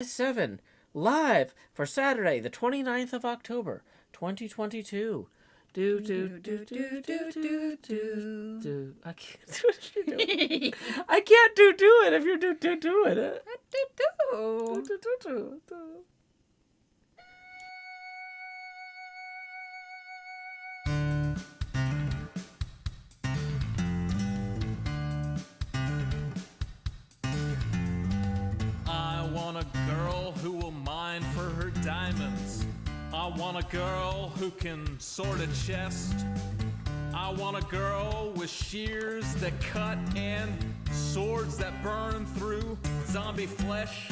7 live for Saturday, the 29th of October, 2022. Do do do do do do do do. I can't do what you're doing. I can't do it if you're do it. Do. I want a girl who will mine for her diamonds. I want a girl who can sort a chest. I want a girl with shears that cut and swords that burn through zombie flesh.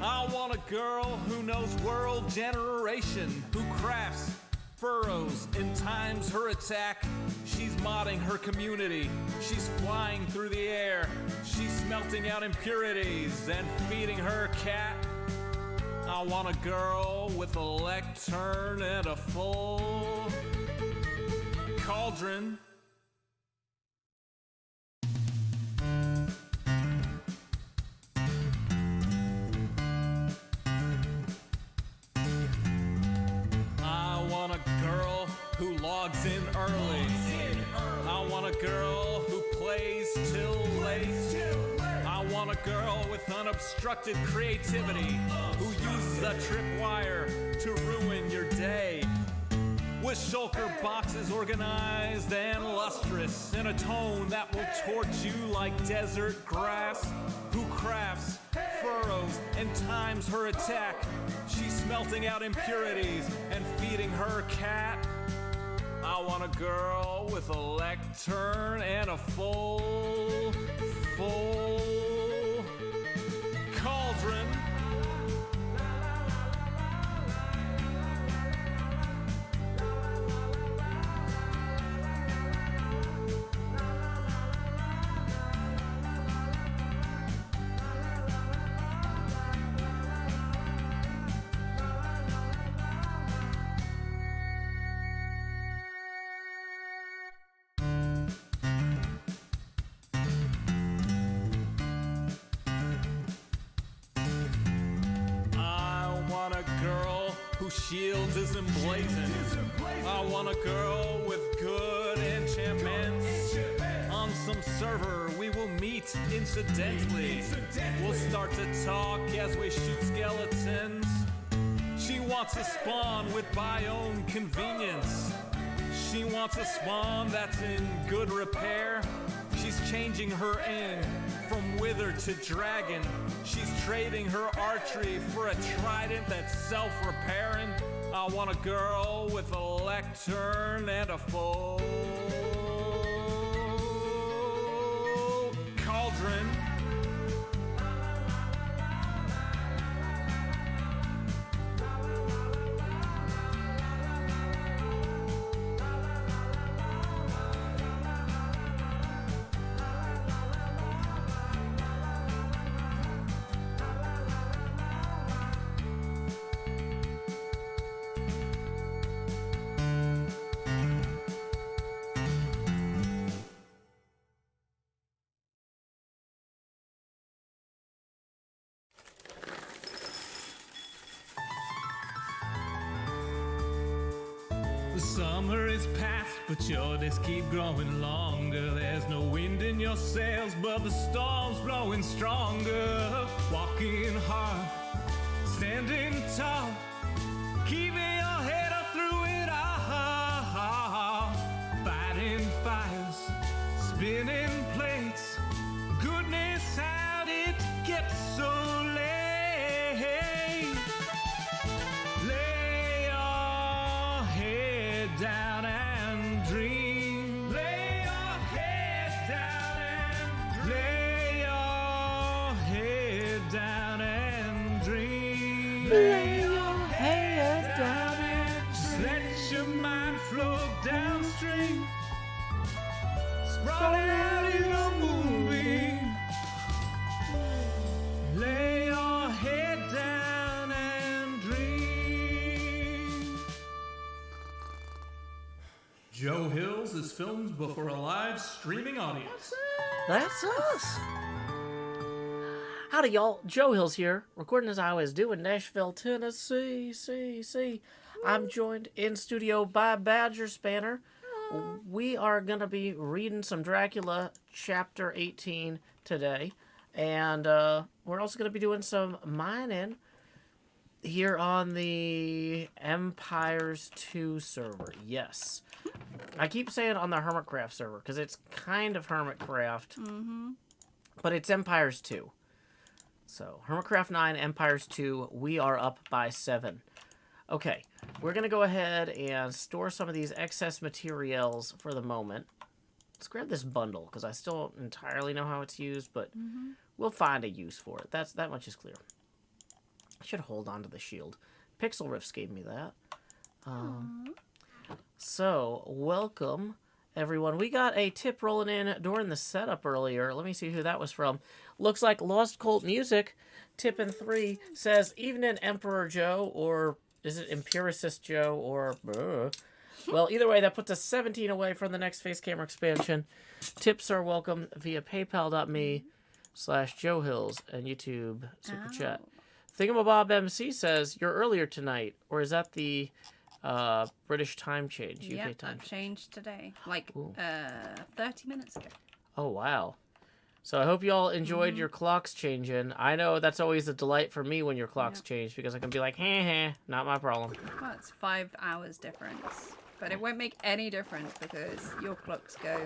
I want a girl who knows world generation, who crafts furrows and times her attack. She's modding her community. She's flying through the air. She's smelting out impurities and feeding her cat. I want a girl with a lectern and a full cauldron. I want a girl who logs in early. I want a girl who plays till late. I want a girl with unobstructed creativity who uses a tripwire to ruin your day. With shulker boxes organized and lustrous in a tone that will torch you like desert grass. Who crafts furrows and times her attack. She's smelting out impurities and feeding her cat. I want a girl with a lectern and a full cauldron. Whose shield is emblazoned. I want a girl with good enchantments. On some server we will meet incidentally. We'll start to talk as we shoot skeletons. She wants a spawn with biome convenience. She wants a spawn that's in good repair. She's changing her end from wither to dragon. She's trading her archery for a trident that's self-repairing. I want a girl with a lectern and a full cauldron. The summer is past, but your days keep growing longer. There's no wind in your sails, but the storm's blowing stronger. Walking hard, standing tall, keeping your head up through it all. Fighting fires, spinning plates. Goodness, how did it get so late? Down and dream. Lay your head down and lay your head down and dream. Lay your head down and just let your mind flow downstream. Sprawl out in a moonbeam. Lay your head down and dream. Joe Hills is filmed before a live streaming audience. That's us. Howdy, y'all. Joe Hills here, recording as I always do in Nashville, Tennessee. I'm joined in studio by Badger Spanner. We are going to be reading some Dracula Chapter 18 today. And we're also going to be doing some mining here on the Empires 2 server. Yes. I keep saying on the Hermitcraft server because it's kind of Hermitcraft, but it's Empires 2. So, Hermitcraft 9, Empires 2, we are up by 7. Okay, we're going to go ahead and store some of these excess materials for the moment. Let's grab this bundle, because I still don't entirely know how it's used, but we'll find a use for it. That much is clear. I should hold on to the shield. Pixel Riffs gave me that. So, welcome, everyone. We got a tip rolling in during the setup earlier. Let me see who that was from. Looks like Lost Cult Music, tip in 3, says, Evening Emperor Joe, or is it Empiricist Joe, or... Well, either way, that puts us 17 away from the next face camera expansion. Tips are welcome via paypal.me/Joe Hills and YouTube Super Chat. Thingamabob MC says, you're earlier tonight, or is that the British time change? UK yep, time that changed today, like 30 minutes ago. Oh, wow. So I hope you all enjoyed your clocks changing. I know that's always a delight for me when your clocks change, because I can be like, not my problem. Well, it's 5 hours difference, but it won't make any difference because your clocks go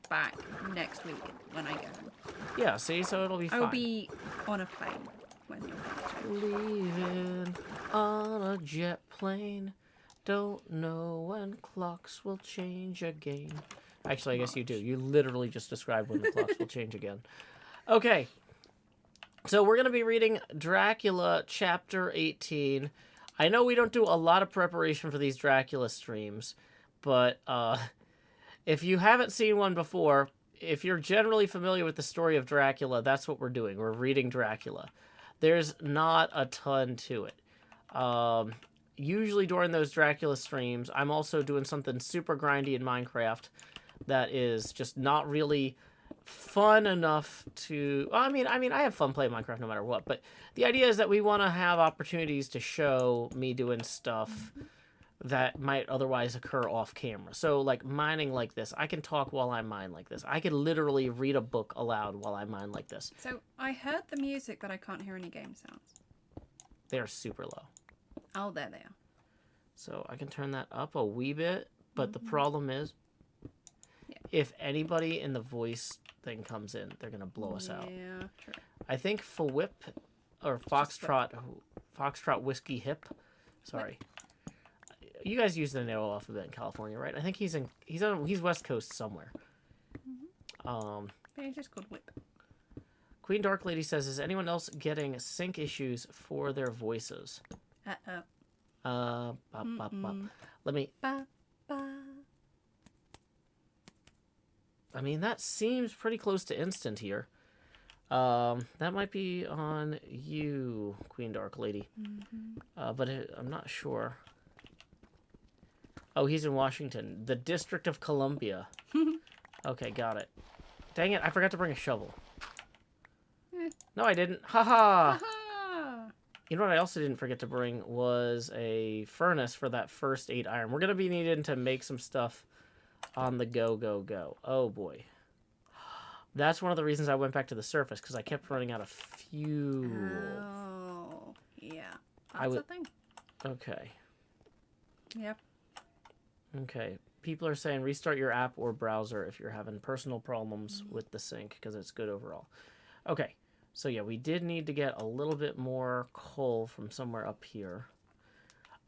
back next week when I go home. Yeah, see, so it'll be fine. I'll be on a plane when your clocks change. Leaving on a jet plane. Don't know when clocks will change again. Actually, I guess you do. You literally just described when the clocks will change again. Okay. So we're going to be reading Dracula Chapter 18. I know we don't do a lot of preparation for these Dracula streams, but if you haven't seen one before, if you're generally familiar with the story of Dracula, that's what we're doing. We're reading Dracula. There's not a ton to it. Usually during those Dracula streams, I'm also doing something super grindy in Minecraft that is just not really fun enough to... Well, I mean, I have fun playing Minecraft no matter what, but the idea is that we want to have opportunities to show me doing stuff that might otherwise occur off camera. So, like, mining like this. I can talk while I mine like this. I could literally read a book aloud while I mine like this. So, I heard the music, but I can't hear any game sounds. They are super low. Oh, there they are. So, I can turn that up a wee bit, but the problem is... If anybody in the voice thing comes in, they're going to blow us out. Yeah, true. I think FWIP, or Foxtrot Whiskey Hip. Sorry. You guys use the narrow alphabet in California, right? I think he's West Coast somewhere. But he's just called Whip. Queen Dark Lady says, is anyone else getting sync issues for their voices? Let me... I mean, that seems pretty close to instant here. That might be on you, Queen Dark Lady. But I'm not sure. Oh, he's in Washington. The District of Columbia. Okay, got it. Dang it, I forgot to bring a shovel. No, I didn't. Haha! You know what I also didn't forget to bring was a furnace for that first 8 iron. We're going to be needing to make some stuff on the go. Oh, boy. That's one of the reasons I went back to the surface, because I kept running out of fuel. Oh, yeah. That's a thing. Okay. Yep. Okay. People are saying restart your app or browser if you're having personal problems with the sync, because it's good overall. Okay. So, yeah, we did need to get a little bit more coal from somewhere up here.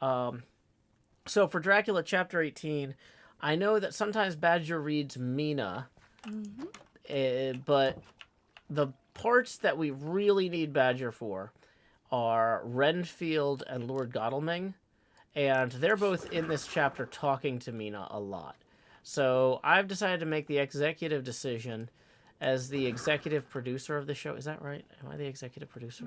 So, for Dracula Chapter 18... I know that sometimes Badger reads Mina, but the parts that we really need Badger for are Renfield and Lord Godalming, and they're both in this chapter talking to Mina a lot. So I've decided to make the executive decision as the executive producer of the show. Is that right? Am I the executive producer?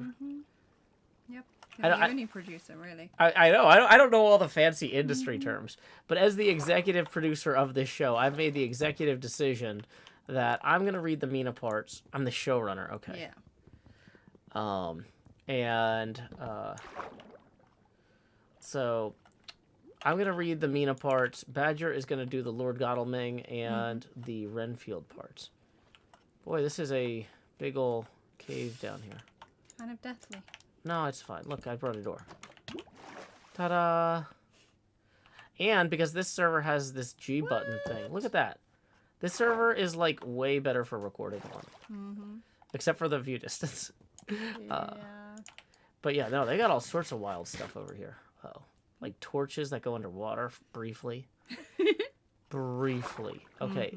Yep. You're the only producer, really. I know. I don't know all the fancy industry terms. But as the executive producer of this show, I've made the executive decision that I'm going to read the Mina parts. I'm the showrunner. Okay. And so I'm going to read the Mina parts. Badger is going to do the Lord Godalming and the Renfield parts. Boy, this is a big ol' cave down here. Kind of deathly. No, it's fine. Look, I brought a door. Ta-da! And because this server has this G button thing. Look at that. This server is, like, way better for recording on. Except for the view distance. Yeah. But yeah, no, they got all sorts of wild stuff over here. Oh, like torches that go underwater briefly. Briefly. Okay.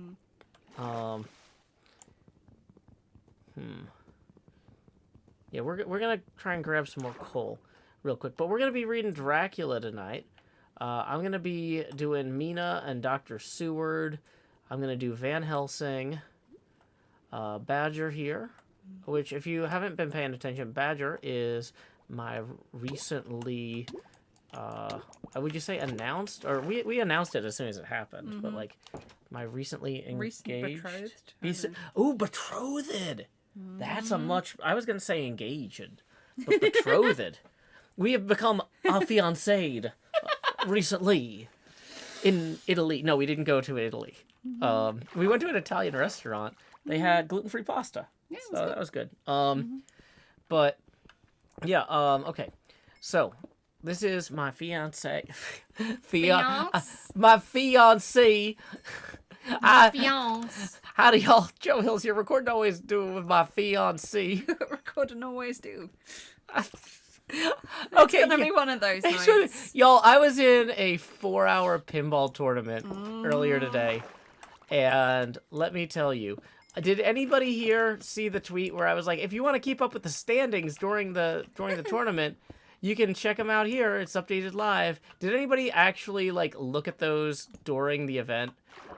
Yeah, we're gonna try and grab some more coal real quick. But we're gonna be reading Dracula tonight. I'm gonna be doing Mina and Dr. Seward. I'm gonna do Van Helsing. Badger here. Which, if you haven't been paying attention, Badger is my recently, would you say announced? Or we announced it as soon as it happened, but like my recently engaged. Betrothed. Betrothed. That's a much, I was going to say engaged, but betrothed. We have become a fiancéed recently in Italy. No, we didn't go to Italy. We went to an Italian restaurant. They had gluten-free pasta. Yeah, So that was good. But yeah, okay. So this is my fiance, my fiancé. Fiance. Howdy, y'all. Joe Hills here. Recording always do it with my fiancé. Recording always do. Okay, It's gonna be one of those nights. Y'all, I was in a 4-hour pinball tournament earlier today, and let me tell you. Did anybody here see the tweet where I was like, if you want to keep up with the standings during the tournament, you can check them out here. It's updated live. Did anybody actually like look at those during the event?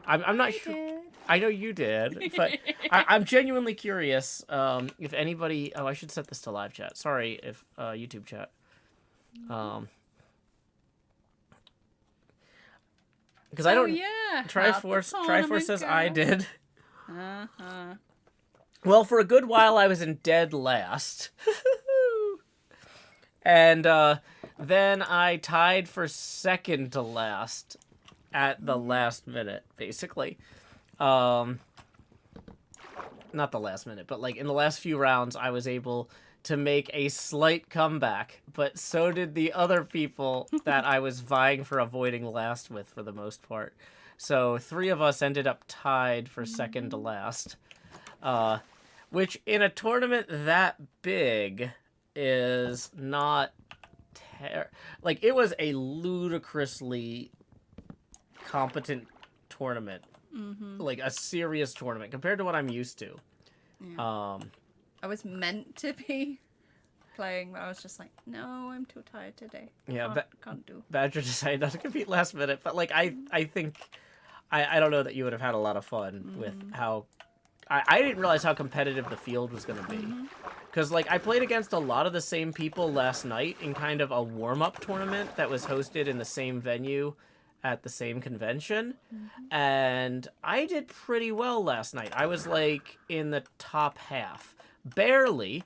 I'm not sure. I know you did, but I'm genuinely curious if anybody. Oh, I should set this to live chat. Sorry if YouTube chat. Because I don't. Yeah. Triforce says I did. Well, for a good while, I was in dead last. And then I tied for second to last at the last minute, basically. Not the last minute, but like in the last few rounds, I was able to make a slight comeback, but so did the other people that I was vying for avoiding last with for the most part. So 3 of us ended up tied for second to last, which in a tournament that big is not like it was a ludicrously competent tournament, like a serious tournament compared to what I'm used to. Yeah. I was meant to be playing, but I was just like, no, I'm too tired today. Yeah, can't do. Badger decided not to compete last minute, but like I think. I don't know that you would have had a lot of fun with how... I didn't realize how competitive the field was going to be. Because, like, I played against a lot of the same people last night in kind of a warm-up tournament that was hosted in the same venue at the same convention. And I did pretty well last night. I was, like, in the top half. Barely,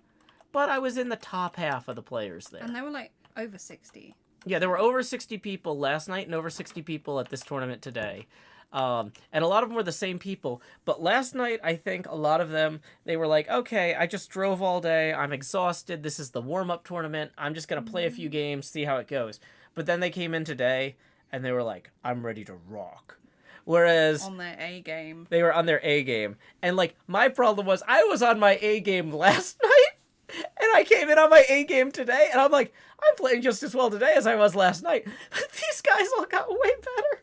but I was in the top half of the players there. And they were, like, over 60. Yeah, there were over 60 people last night and over 60 people at this tournament today. And a lot of them were the same people. But last night, I think a lot of them, they were like, okay, I just drove all day. I'm exhausted. This is the warm-up tournament. I'm just going to play a few games, see how it goes. But then they came in today, and they were like, I'm ready to rock. Whereas... On their A game. They were on their A game. And, like, my problem was I was on my A game last night, and I came in on my A game today, and I'm like, I'm playing just as well today as I was last night. But these guys all got way better.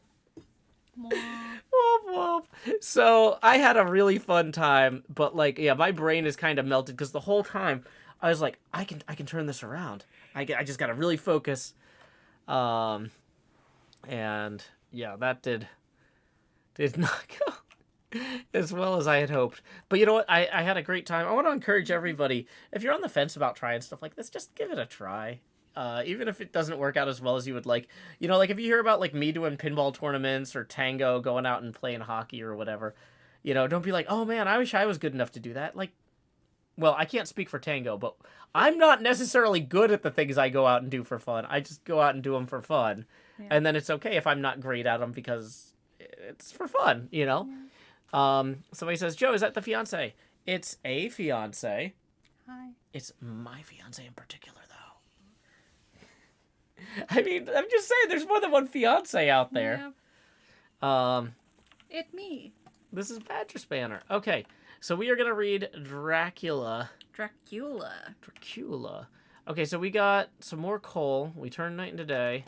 Womp womp. So I had a really fun time, but like, yeah, my brain is kind of melted because the whole time I was like, I can turn this around. I just gotta really focus. And yeah, that did not go as well as I had hoped. But you know what? I had a great time. I want to encourage everybody, if you're on the fence about trying stuff like this, just give it a try. Even if it doesn't work out as well as you would like. You know, like if you hear about like me doing pinball tournaments or Tango going out and playing hockey or whatever, you know, don't be like, oh man, I wish I was good enough to do that. Like, well, I can't speak for Tango, but I'm not necessarily good at the things I go out and do for fun. I just go out and do them for fun. Yeah. And then it's okay if I'm not great at them because it's for fun, you know? Yeah. Somebody says, Joe, is that the fiance? It's a fiance. Hi. It's my fiance in particular, though. I mean, I'm just saying there's more than one fiance out there. Yeah. It me. This is Badger Spanner. Okay, so we are going to read Dracula. Dracula. Okay, so we got some more coal. We turned night into day.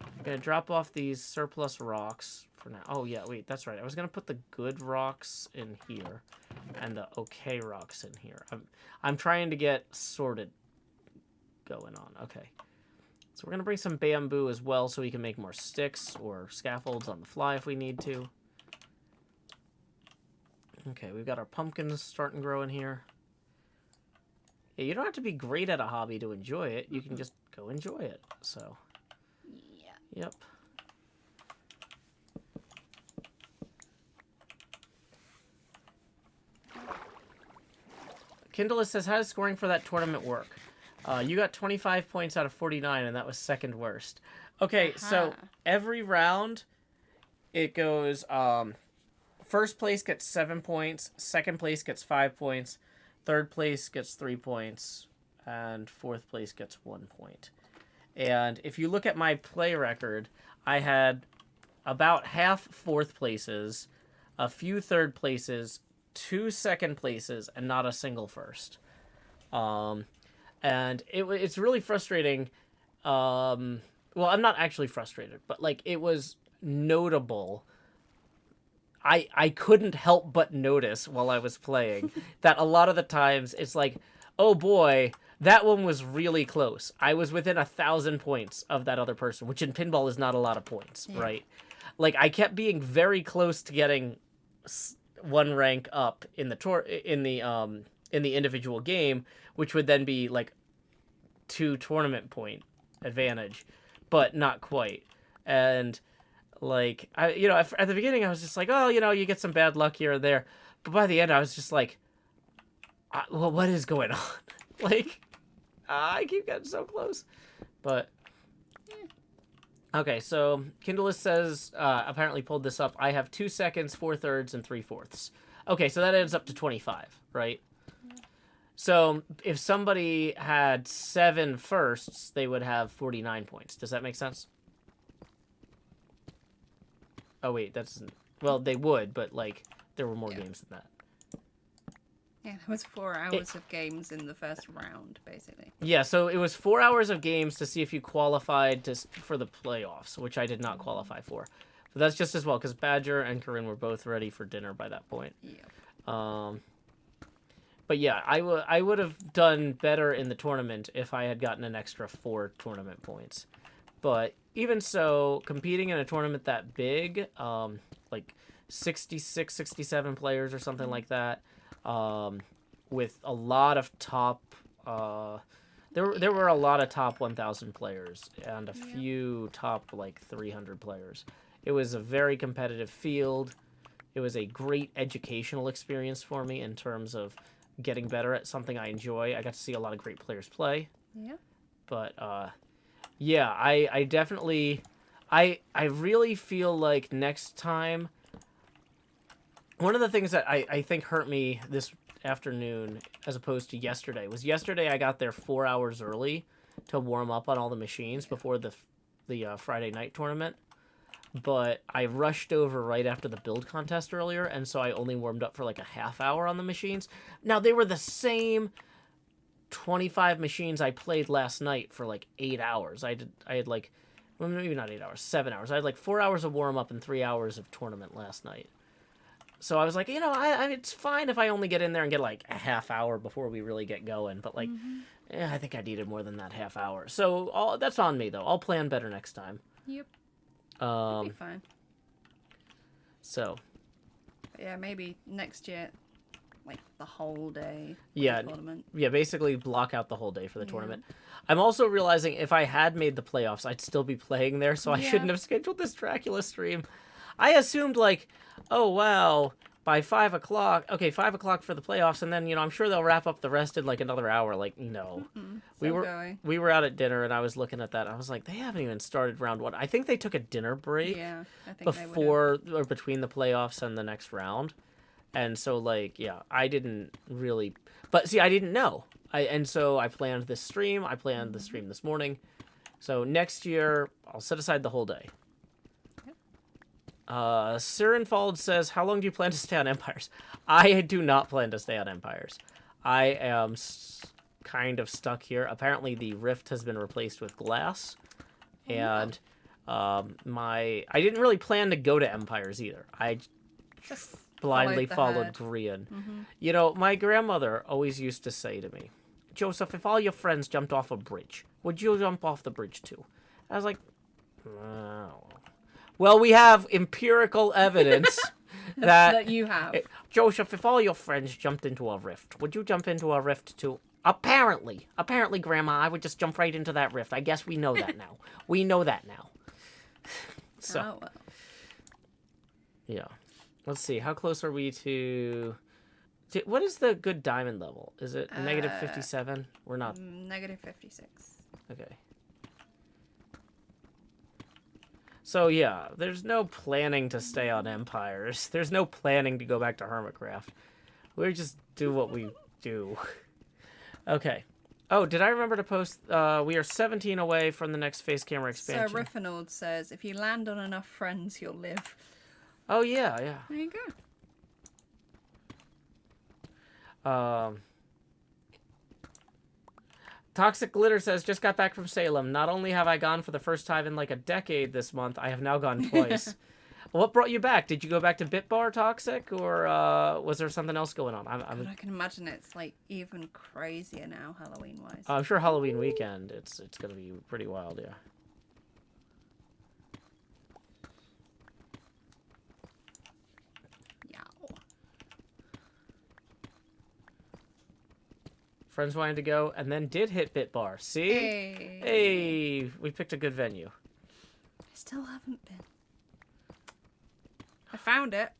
I'm going to drop off these surplus rocks for now. Oh, yeah, wait, that's right. I was going to put the good rocks in here and the okay rocks in here. I'm trying to get sorted going on. Okay. So we're going to bring some bamboo as well so we can make more sticks or scaffolds on the fly if we need to. Okay, we've got our pumpkins starting to grow in here. Yeah, you don't have to be great at a hobby to enjoy it. You can just go enjoy it. So, yeah. Yep. Kindle says, how does scoring for that tournament work? You got 25 points out of 49, and that was second worst. Okay, so every round, it goes, first place gets 7 points, second place gets 5 points, third place gets 3 points, and fourth place gets 1 point. And if you look at my play record, I had about half fourth places, a few third places, 2 second places, and not a single first. And it's really frustrating. Well, I'm not actually frustrated, but like it was notable. I couldn't help but notice while I was playing that a lot of the times it's like, oh boy, that one was really close. I was within 1,000 points of that other person, which in pinball is not a lot of points, right? Like I kept being very close to getting one rank up in the individual game, which would then be like 2 tournament point advantage, but not quite. And like at the beginning I was just like, oh, you get some bad luck here or there, but by the end I was just like, well, what is going on? Like, I keep getting so close, but okay. So Kindle says apparently pulled this up. I have 2 seconds, 4 thirds, and 3 fourths. Okay, so that ends up to 25, right? So if somebody had 7 firsts, they would have 49 points. Does that make sense? Oh, wait, that doesn't... Well, they would, but, like, there were more games than that. Yeah, there was 4 hours of games in the first round, basically. Yeah, so it was 4 hours of games to see if you qualified for the playoffs, which I did not qualify for. But that's just as well, because Badger and Corinne were both ready for dinner by that point. Yeah. But yeah, I would have done better in the tournament if I had gotten an extra 4 tournament points. But even so, competing in a tournament that big, like 66, 67 players or something like that, with a lot of top... There were a lot of top 1,000 players and a few top, like, 300 players. It was a very competitive field. It was a great educational experience for me in terms of getting better at something I enjoy. I got to see a lot of great players play. Yeah. But, yeah, I definitely... I really feel like next time... One of the things that I think hurt me this afternoon as opposed to yesterday was yesterday I got there 4 hours early to warm up on all the machines before the Friday night tournament. But I rushed over right after the build contest earlier, and so I only warmed up for like a half hour on the machines. Now, they were the same 25 machines I played last night for like 8 hours. I had like, well, maybe not 8 hours, 7 hours. I had like 4 hours of warm up and 3 hours of tournament last night. So I was like, it's fine if I only get in there and get like a half hour before we really get going. But like, I think I needed more than that half hour. So that's on me though. I'll plan better next time. Yep. It'll be fine. So. Yeah, maybe next year, like the whole day. Yeah. Tournament. Yeah, basically block out the whole day for the tournament. I'm also realizing if I had made the playoffs, I'd still be playing there, so I shouldn't have scheduled this Dracula stream. I assumed like, oh wow, by 5 o'clock, okay, 5 o'clock for the playoffs, and then, I'm sure they'll wrap up the rest in like another hour. Like, no. We were out at dinner, and I was looking at that. I was like, they haven't even started round one. I think they took a dinner break I think before or between the playoffs and the next round. And so, like, yeah, I didn't really... But, see, I didn't know. And so I planned this stream. I planned the stream this morning. So next year, I'll set aside the whole day. Sirenfald says, how long do you plan to stay on Empires? I do not plan to stay on Empires. I am kind of stuck here. Apparently the rift has been replaced with glass. And I didn't really plan to go to Empires either. I Just blindly followed herd. Grian. My grandmother always used to say to me, Joseph, if all your friends jumped off a bridge, would you jump off the bridge too? I was like, no. Well, we have empirical evidence that you have. Joseph, if all your friends jumped into a rift, would you jump into a rift too? Apparently, Grandma, I would just jump right into that rift. I guess we know that now. So, Oh, well. yeah. Let's see. How close are we to... What is the good diamond level? Is it negative 57? We're not... Negative 56. Okay. So, yeah, there's no planning to stay on Empires. There's no planning to go back to Hermitcraft. We just do what we do. Okay. Oh, did I remember to post... we are 17 away from the next face camera expansion. So Riffinold says, if you land on enough friends, you'll live. Oh, yeah. There you go. Toxic Glitter says, just got back from Salem. Not only have I gone for the first time in like a decade this month, I have now gone twice. What brought you back? Did you go back to Bitbar, Toxic, or was there something else going on? God, I can imagine it's like even crazier now, Halloween-wise. I'm sure Halloween weekend, it's going to be pretty wild, yeah. Friends wanted to go, and then did hit Bitbar. See? Hey, we picked a good venue. I still haven't been. I found it.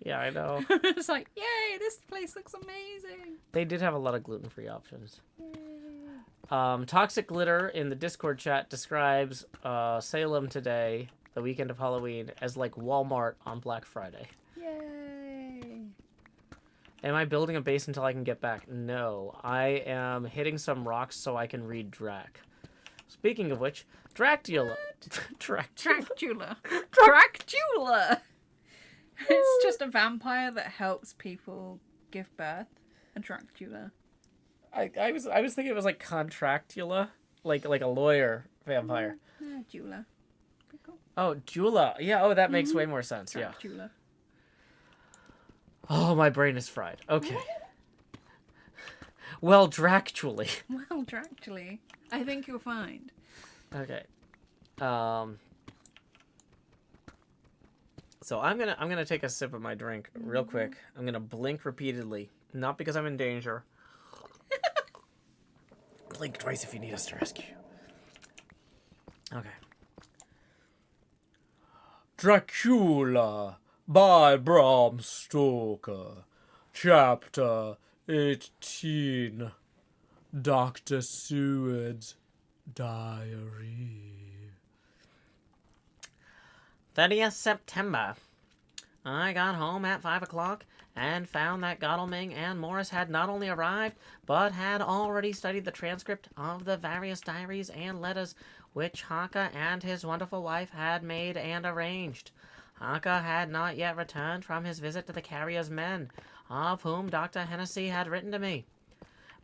Yeah, I know. It's like, yay, this place looks amazing. They did have a lot of gluten-free options. Toxic Glitter in the Discord chat describes Salem today, the weekend of Halloween, as like Walmart on Black Friday. Yay. Am I building a base until I can get back? No. I am hitting some rocks so I can read Drac. Speaking of which, Dracula. Dracula. Dracula. It's just a vampire that helps people give birth. A Dracula. I was thinking it was like Contractula, like a lawyer vampire. Jula. Cool. Oh, Jula. Yeah. Oh, that makes way more sense. Dracula. Yeah. Oh, my brain is fried. Okay. Well, Dractually. Well, Dractually. I think you'll find. Okay. So I'm gonna take a sip of my drink real quick. I'm gonna blink repeatedly, not because I'm in danger. Blink twice if you need us to rescue. Okay. Dracula by Bram Stoker, Chapter 18, Dr. Seward's Diary. 30th September. I got home at 5 o'clock and found that Godalming and Morris had not only arrived, but had already studied the transcript of the various diaries and letters which Haka and his wonderful wife had made and arranged. Haka had not yet returned from his visit to the carrier's men, of whom Dr. Hennessy had written to me.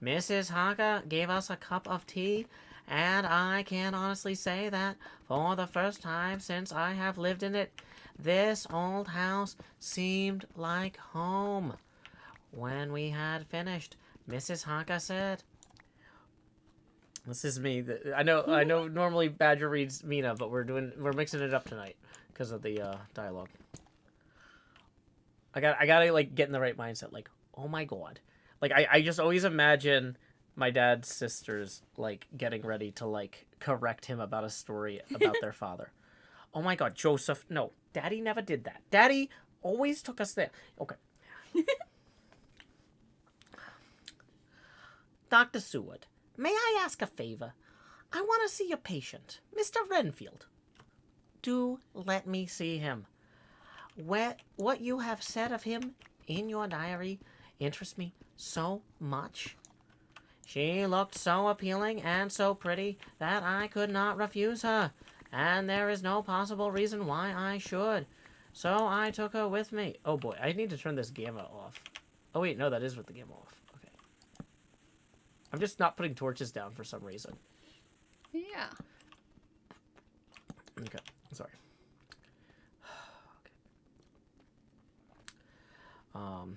Mrs. Haka gave us a cup of tea, and I can honestly say that, for the first time since I have lived in it, this old house seemed like home. When we had finished, Mrs. Haka said... This is me. I know. Normally Badger reads Mina, but we're mixing it up tonight because of the dialogue. I gotta like get in the right mindset. Like, oh my god, like I just always imagine my dad's sisters like getting ready to like correct him about a story about their father. Oh my god, Joseph, no, Daddy never did that. Daddy always took us there. Okay, Dr. Seward, may I ask a favor? I want to see your patient, Mr. Renfield. Do let me see him. What you have said of him in your diary interests me so much. She looked so appealing and so pretty that I could not refuse her, and there is no possible reason why I should. So I took her with me. Oh boy, I need to turn this gamma off. Oh wait, no, that is with the gamma off. Okay. I'm just not putting torches down for some reason. Yeah. Okay, sorry. Okay.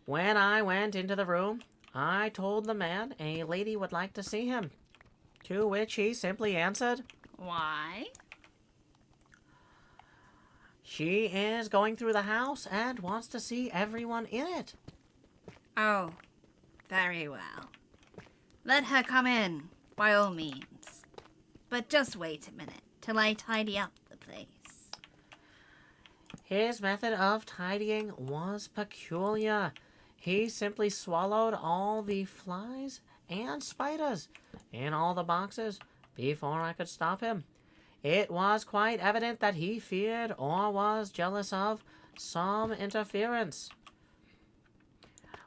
When I went into the room, I told the man a lady would like to see him, to which he simply answered, Why? she is going through the house and wants to see everyone in it. Oh, very well. Let her come in, by all means. But just wait a minute till I tidy up the place. His method of tidying was peculiar. He simply swallowed all the flies and spiders in all the boxes before I could stop him. It was quite evident that he feared or was jealous of some interference.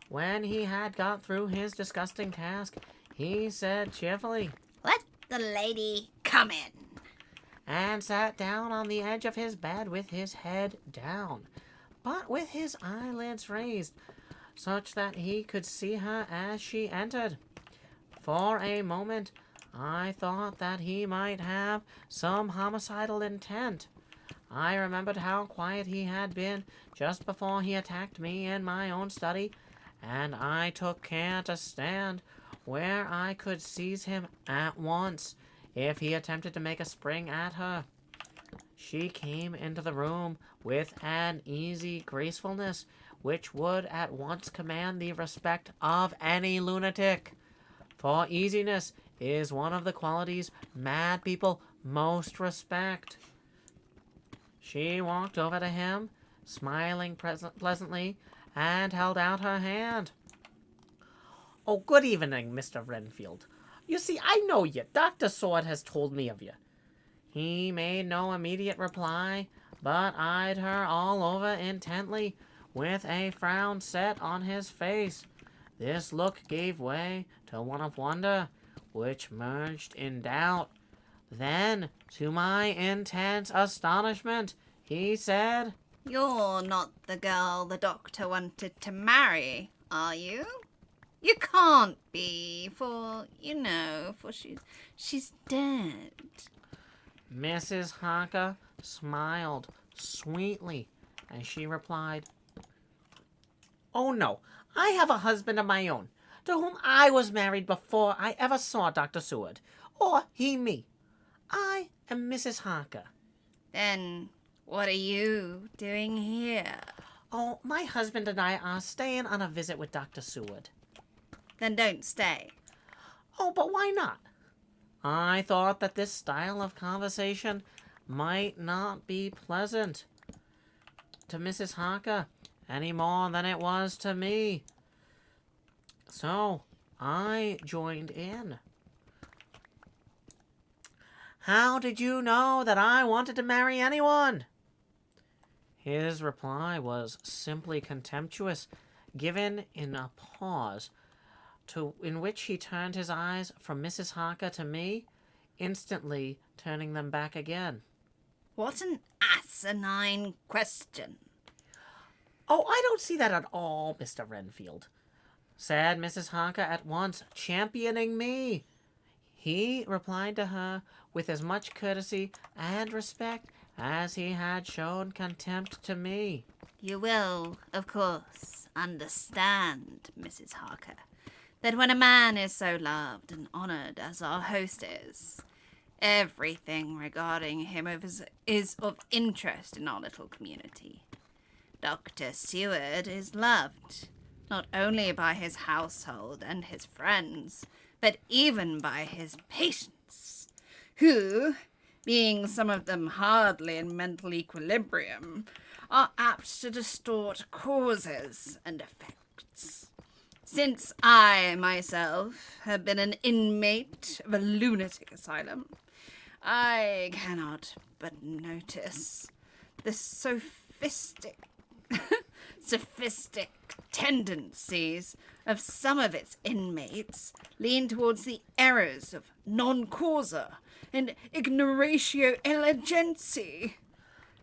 When he had got through his disgusting task, he said cheerfully, Let the lady come in. and sat down on the edge of his bed with his head down, but with his eyelids raised, such that he could see her as she entered. For a moment, I thought that he might have some homicidal intent. I remembered how quiet he had been just before he attacked me in my own study, and I took care to stand where I could seize him at once if he attempted to make a spring at her. She came into the room with an easy gracefulness which would at once command the respect of any lunatic. For easiness is one of the qualities mad people most respect. She walked over to him, smiling pleasantly, and held out her hand. Oh, good evening, Mr. Renfield. You see, I know you. Dr. Sword has told me of you. He made no immediate reply, but eyed her all over intently, with a frown set on his face. This look gave way to one of wonder, which merged in doubt. Then, to my intense astonishment, he said, You're not the girl the doctor wanted to marry, are you? You can't be, for she's dead. Mrs. Harker smiled sweetly as she replied, Oh no, I have a husband of my own, to whom I was married before I ever saw Dr. Seward, or he me. I am Mrs. Harker. Then what are you doing here? Oh, my husband and I are staying on a visit with Dr. Seward. Then don't stay. Oh, but why not? I thought that this style of conversation might not be pleasant to Mrs. Harker any more than it was to me. So I joined in. How did you know that I wanted to marry anyone? His reply was simply contemptuous, given in a pause, in which he turned his eyes from Mrs. Harker to me, instantly turning them back again. What an asinine question. Oh, I don't see that at all, Mr. Renfield, said Mrs. Harker at once, championing me. He replied to her with as much courtesy and respect as he had shown contempt to me. You will, of course, understand, Mrs. Harker, that when a man is so loved and honoured as our host is, everything regarding him is of interest in our little community. Dr. Seward is loved, not only by his household and his friends, but even by his patients, who, being some of them hardly in mental equilibrium, are apt to distort causes and effects. Since I, myself, have been an inmate of a lunatic asylum, I cannot but notice the sophistic tendencies of some of its inmates lean towards the errors of non causa and ignoratio emergency.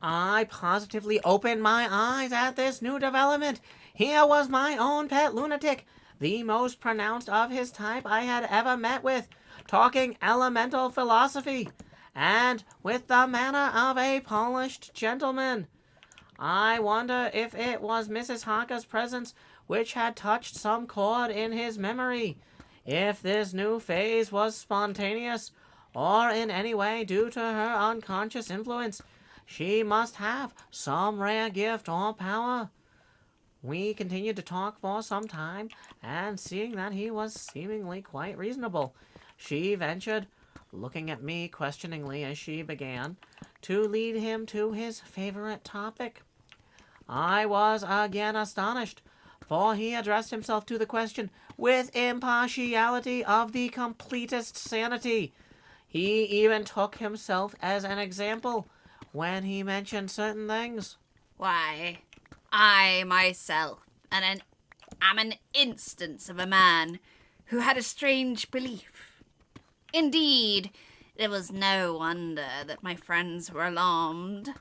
I positively opened my eyes at this new development. Here was my own pet lunatic, the most pronounced of his type I had ever met with, talking elemental philosophy, and with the manner of a polished gentleman. I wonder if it was Mrs. Harker's presence which had touched some chord in his memory, if this new phase was spontaneous, or in any way due to her unconscious influence. She must have some rare gift or power. We continued to talk for some time, and seeing that he was seemingly quite reasonable, she ventured, looking at me questioningly as she began, to lead him to his favorite topic. I was again astonished, for he addressed himself to the question with impartiality of the completest sanity. He even took himself as an example when he mentioned certain things. Why, I myself am an instance of a man who had a strange belief. Indeed, it was no wonder that my friends were alarmed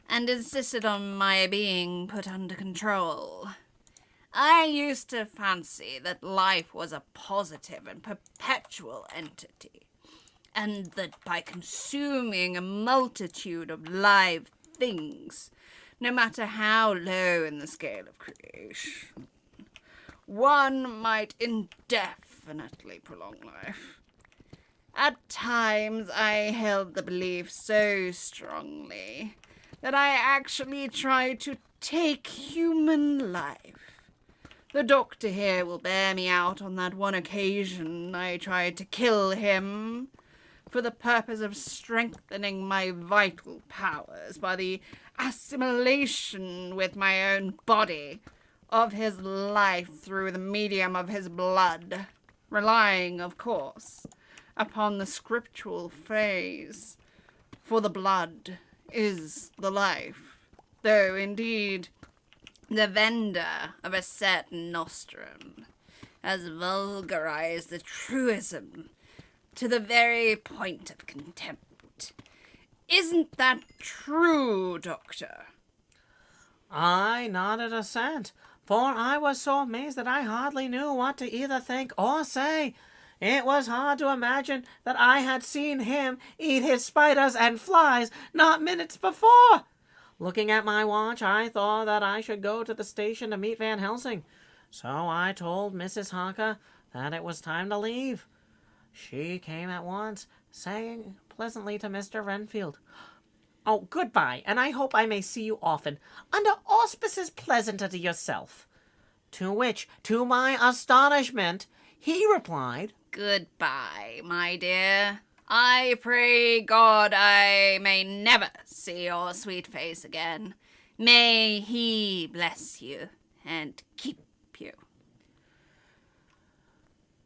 and insisted on my being put under control. I used to fancy that life was a positive and perpetual entity, and that by consuming a multitude of live things, no matter how low in the scale of creation, one might indefinitely prolong life. At times I held the belief so strongly that I actually tried to take human life. The doctor here will bear me out on that one occasion I tried to kill him for the purpose of strengthening my vital powers by the assimilation with my own body of his life through the medium of his blood, relying, of course, upon the scriptural phrase, "For the blood is the life," though, indeed, the vendor of a certain nostrum has vulgarized the truism to the very point of contempt. Isn't that true, Doctor? I nodded assent, for I was so amazed that I hardly knew what to either think or say. It was hard to imagine that I had seen him eat his spiders and flies not minutes before. Looking at my watch, I thought that I should go to the station to meet Van Helsing, so I told Mrs. Harker that it was time to leave. She came at once, saying pleasantly to Mr. Renfield, "Oh, goodbye, and I hope I may see you often, under auspices pleasanter to yourself." To which, to my astonishment, he replied, "Goodbye, my dear. I pray God I may never see your sweet face again. May he bless you and keep you."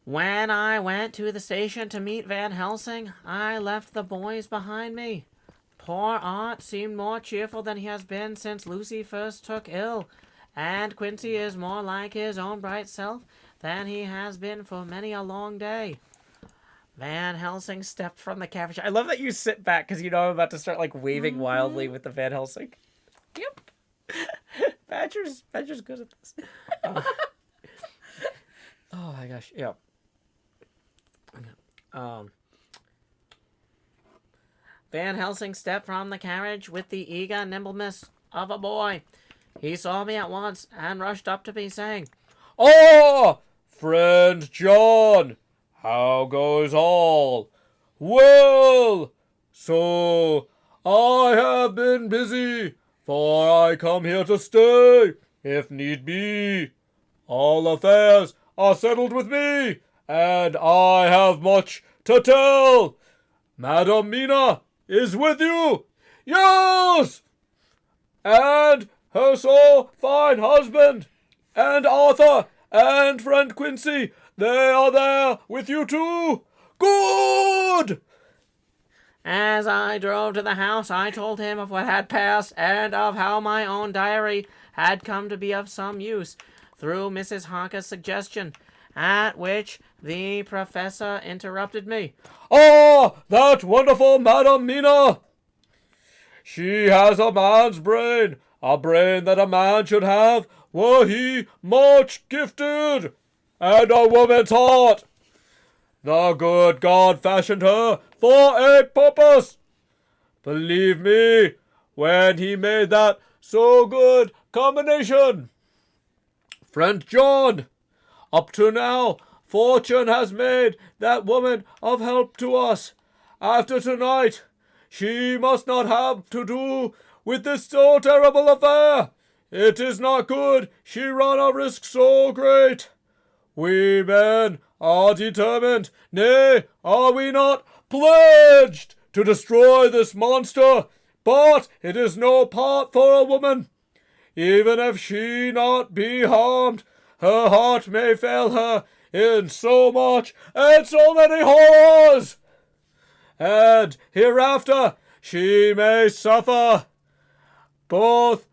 When I went to the station to meet Van Helsing, I left the boys behind me. Poor Art seemed more cheerful than he has been since Lucy first took ill, and Quincy is more like his own bright self than he has been for many a long day. Van Helsing stepped from the carriage. I love that you sit back because you know I'm about to start like waving wildly with the Van Helsing. Yep. Badger's good at this. Oh my gosh, yeah. Van Helsing stepped from the carriage with the eager nimbleness of a boy. He saw me at once and rushed up to me, saying, "Ah, friend John, how goes all? Well, so I have been busy, for I come here to stay, if need be. All affairs are settled with me, and I have much to tell. Madam Mina is with you, yes, and her so fine husband, and Arthur And friend Quincy, they are there with you too. Good! As I drove to the house, I told him of what had passed and of how my own diary had come to be of some use through Mrs. Harker's suggestion, at which the professor interrupted me. Ah, that wonderful Madam Mina! She has a man's brain, a brain that a man should have, were he much gifted, and a woman's heart. The good God fashioned her for a purpose. Believe me, when he made that so good combination. Friend John, up to now, fortune has made that woman of help to us. After tonight, she must not have to do with this so terrible affair. It is not good she run a risk so great. We men are determined, nay, are we not pledged to destroy this monster? But it is no part for a woman. Even if she not be harmed, her heart may fail her in so much and so many horrors. And hereafter she may suffer, both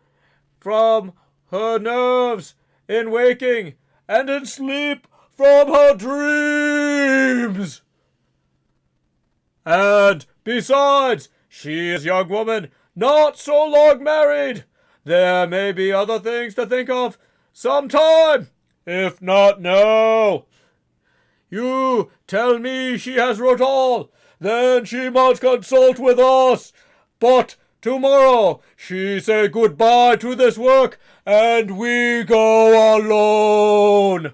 from her nerves in waking and in sleep from her dreams. And besides, she is a young woman, not so long married. There may be other things to think of sometime, if not now. You tell me she has wrote all, then she must consult with us. But tomorrow she say goodbye to this work, and we go alone.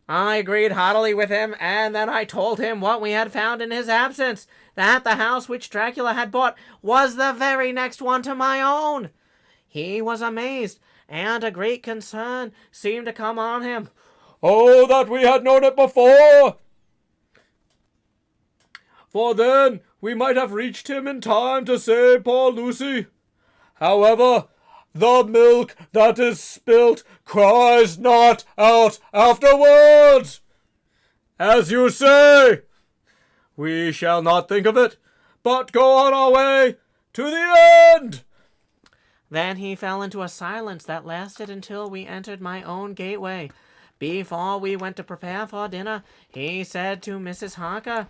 I agreed heartily with him, and then I told him what we had found in his absence, that the house which Dracula had bought was the very next one to my own. He was amazed, and a great concern seemed to come on him. Oh, that we had known it before! For then we might have reached him in time to save poor Lucy. However, the milk that is spilt cries not out afterwards. As you say, we shall not think of it, but go on our way to the end. Then he fell into a silence that lasted until we entered my own gateway. Before we went to prepare for dinner, he said to Mrs. Harker,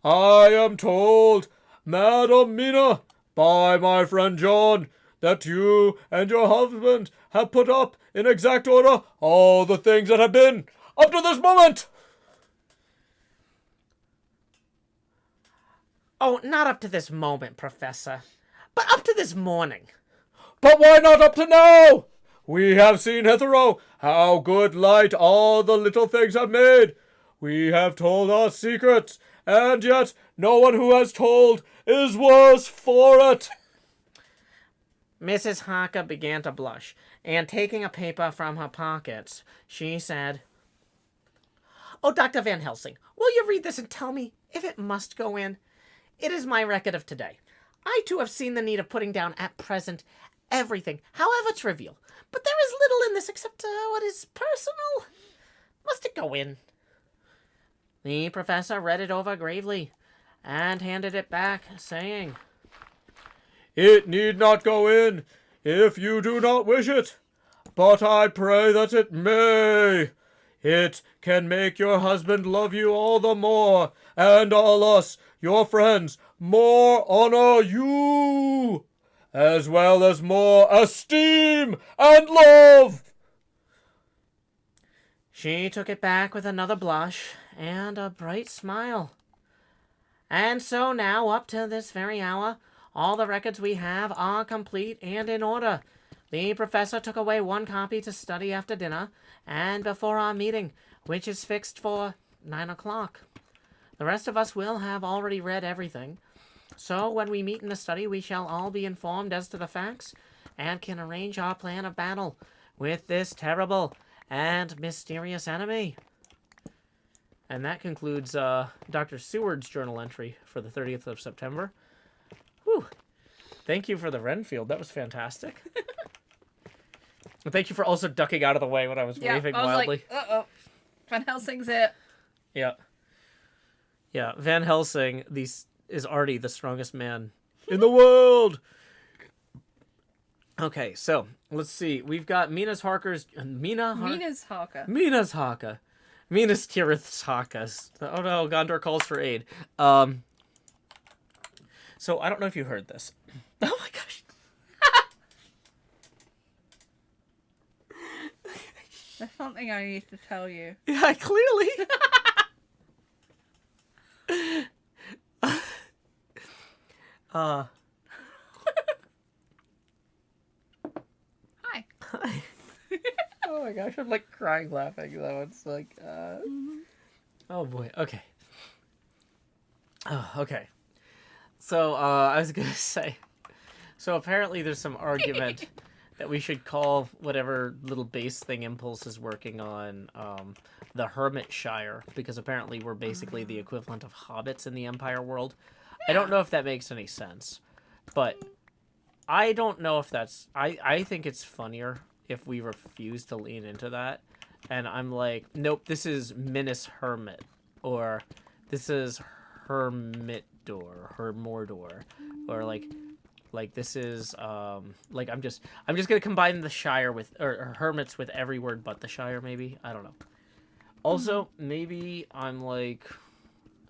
I am told, Madam Mina, by my friend John, that you and your husband have put up in exact order all the things that have been up to this moment. Oh, not up to this moment, Professor, but up to this morning. But why not up to now? We have seen hitherto how good light all the little things have made. We have told our secrets, and yet no one who has told is worse for it. Mrs. Harker began to blush, and taking a paper from her pockets, she said, Oh, Dr. Van Helsing, will you read this and tell me if it must go in? It is my record of today. I, too, have seen the need of putting down at present everything, however trivial. But there is little in this except what is personal. Must it go in? The professor read it over gravely and handed it back, saying, It need not go in if you do not wish it, but I pray that it may. It can make your husband love you all the more, and all us, your friends, more honor you, as well as more esteem and love. She took it back with another blush and a bright smile. And so now, up to this very hour, all the records we have are complete and in order. The professor took away one copy to study after dinner and before our meeting, which is fixed for 9 o'clock. The rest of us will have already read everything. So when we meet in the study, we shall all be informed as to the facts and can arrange our plan of battle with this terrible and mysterious enemy. And that concludes Dr. Seward's journal entry for the 30th of September. Whew. Thank you for the Renfield. That was fantastic. Thank you for also ducking out of the way when I was waving I was wildly. like, uh-oh. Van Helsing's here. Yeah. Yeah, Van Helsing is already the strongest man in the world. Okay, so let's see. We've got Mina's Harker's Mina's Harker. Mina's Haka. Mina's Tirith's Hakas. Oh no, Gondor calls for aid. So I don't know if you heard this. Oh my gosh. There's something I need to tell you. Yeah, clearly. Hi. Oh my gosh, I'm like crying laughing though. It's like, oh boy. Okay. Oh, okay. So, I was gonna say, so apparently there's some argument that we should call whatever little base thing Impulse is working on, the Hermitshire, because apparently we're basically the equivalent of hobbits in the Empire world. I don't know if that makes any sense, but I don't know if that's... I think it's funnier if we refuse to lean into that, and I'm like, nope, this is Minas Hermit, or this is Hermordor, or like this is like I'm just gonna combine the Shire with or hermits with every word but the Shire, maybe. I don't know. Also, maybe I'm like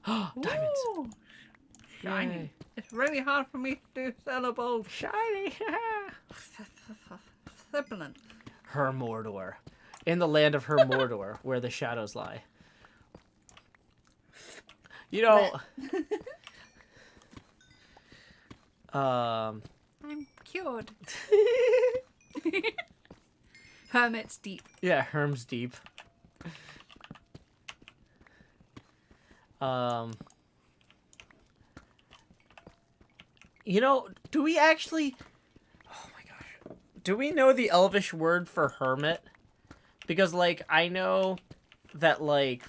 diamonds. Ooh, shiny. Yay. It's really hard for me to do syllables. Shiny. Sibilant. Hermordor. In the land of Hermordor, where the shadows lie. You know, I'm cured. Hermit's deep. yeah, Herm's deep. You know, do we actually... Oh my gosh. Do we know the Elvish word for hermit? Because, like, I know that, like,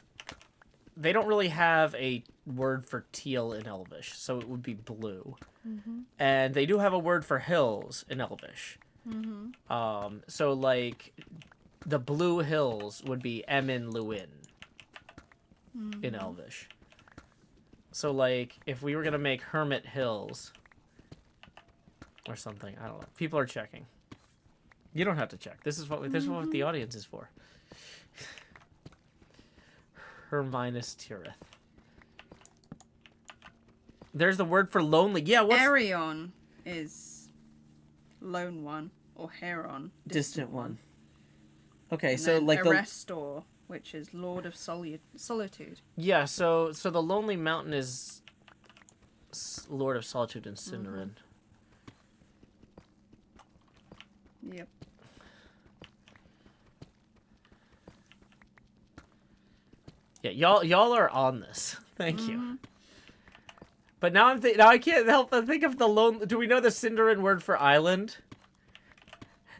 they don't really have a word for teal in Elvish, so it would be blue. Mm-hmm. And they do have a word for hills in Elvish. Mm-hmm. So, like, the blue hills would be Emin Luin in Elvish. So, like, if we were going to make Hermit Hills or something, I don't know. People are checking. You don't have to check. This is what the audience is for. Herminus Tirith. There's the word for lonely. Yeah, what's... Arion is lone one, or Heron, distant one. Okay, And so then like the... Erestor, which is Lord of Solitude. Yeah, so the Lonely Mountain is Lord of Solitude and Cinderin. Yep. Yeah, y'all are on this. Thank you. But now now I can't help but think of the lone... Do we know the Cinderin word for island?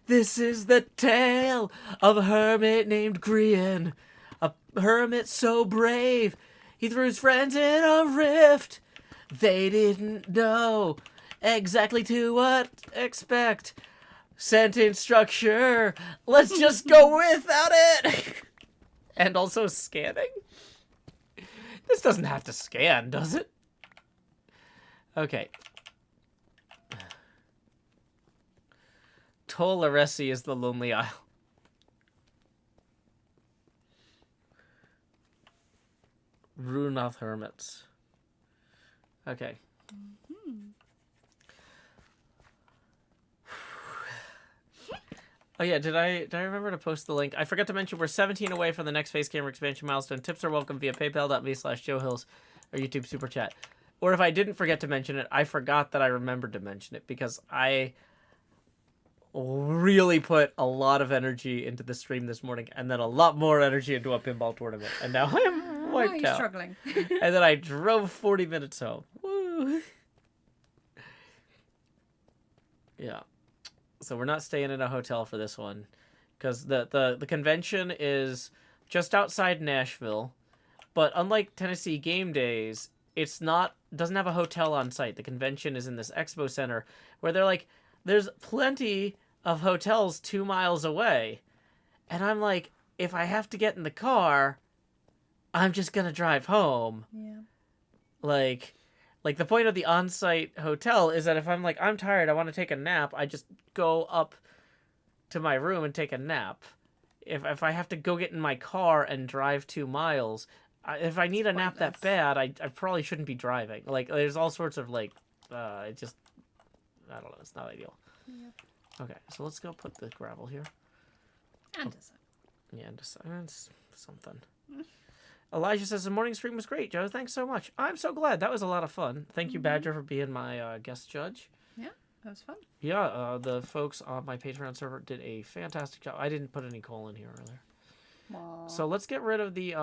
This is the tale of a hermit named Grian, a hermit so brave he threw his friends in a rift. They didn't know exactly to what expect. Sentence structure. Let's just go without it. And also scanning. This doesn't have to scan, does it? Okay. Tol Eresi is the Lonely Isle. Runath Hermits. Okay. Oh yeah, did I remember to post the link? I forgot to mention we're 17 away from the next Face Camera expansion milestone. Tips are welcome via paypal.me/JoeHills or YouTube Super Chat. Or if I didn't forget to mention it, I forgot that I remembered to mention it because I really put a lot of energy into the stream this morning and then a lot more energy into a pinball tournament. And now I am wiped you're out. struggling. And then I drove 40 minutes home. Woo! Yeah. So we're not staying in a hotel for this one because the convention is just outside Nashville, but unlike Tennessee Game Days, doesn't have a hotel on site. The convention is in this expo center where they're like, there's plenty of hotels 2 miles away. And I'm like, if I have to get in the car, I'm just going to drive home. Yeah. Like the point of the on-site hotel is that if I'm like, I'm tired, I want to take a nap, I just go up to my room and take a nap. If I have to go get in my car and drive 2 miles, if I need a nap that bad, I probably shouldn't be driving. Like, there's all sorts of, like, it just, I don't know, it's not ideal. Yeah. Okay, so let's go put the gravel here. And Yeah, just something. Elijah says the morning stream was great, Joe. Thanks so much. I'm so glad. That was a lot of fun. Thank you, Badger, for being my guest judge. Yeah, that was fun. Yeah, the folks on my Patreon server did a fantastic job. I didn't put any coal in here earlier. Aww. So let's get rid of the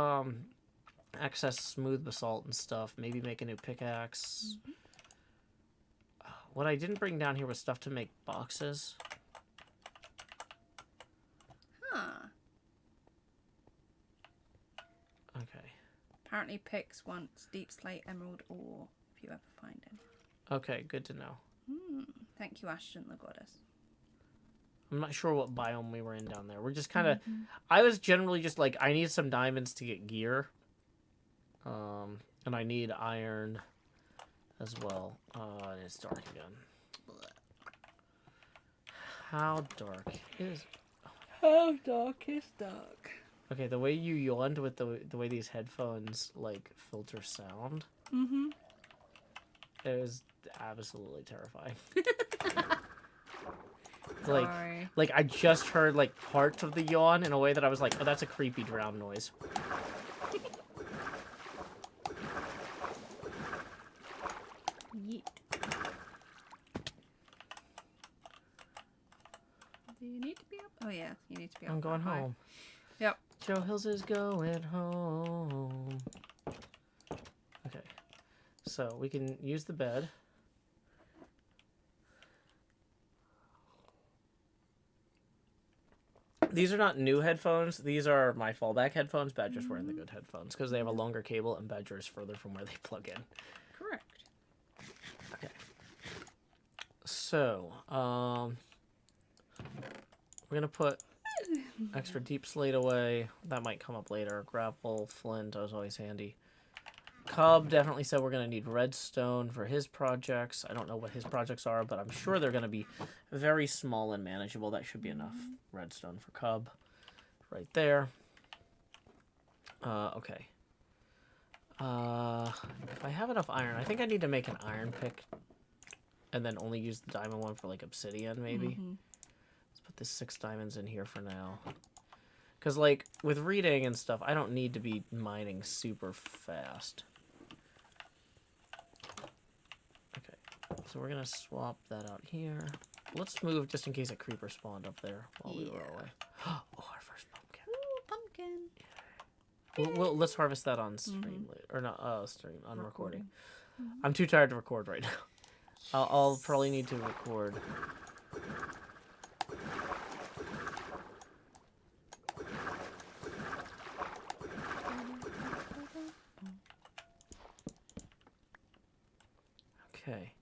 excess smooth basalt and stuff. Maybe make a new pickaxe. What I didn't bring down here was stuff to make boxes. Huh. Okay. Apparently picks once deep slate, emerald ore, if you ever find any. Okay, good to know. Thank you, Ashton the Goddess. I'm not sure what biome we were in down there. We're just kind of... I was generally just like, I need some diamonds to get gear. And I need iron as well. And it's dark again. How dark is... How dark is dark? Okay, the way you yawned with the way these headphones, like, filter sound... It was absolutely terrifying. Sorry. Like I just heard like parts of the yawn in a way that I was like, oh, that's a creepy drown noise. Yeet. Do you need to be up? Oh yeah, you need to be up. I'm going high. home. Yep. Joe Hills is going home. Okay. So we can use the bed. These are not new headphones. These are my fallback headphones. Badger's wearing the good headphones because they have a longer cable and Badger is further from where they plug in. Correct. Okay. So, we're going to put extra deep slate away. That might come up later. Gravel, flint, that was always handy. Cub definitely said we're going to need redstone for his projects. I don't know what his projects are, but I'm sure they're going to be very small and manageable. That should be enough redstone for Cub. Right there. Okay. If I have enough iron, I think I need to make an iron pick. And then only use the diamond one for, like, obsidian, maybe. Let's put this 6 diamonds in here for now. Because, like, with reading and stuff, I don't need to be mining super fast. Okay, so we're going to swap that out here. Let's move just in case a creeper spawned up there while we were away. Oh, our first pumpkin. Ooh, pumpkin. We'll let's harvest that on stream later. Or not stream, on recording. I'm too tired to record right now. I'll probably need to record. Okay.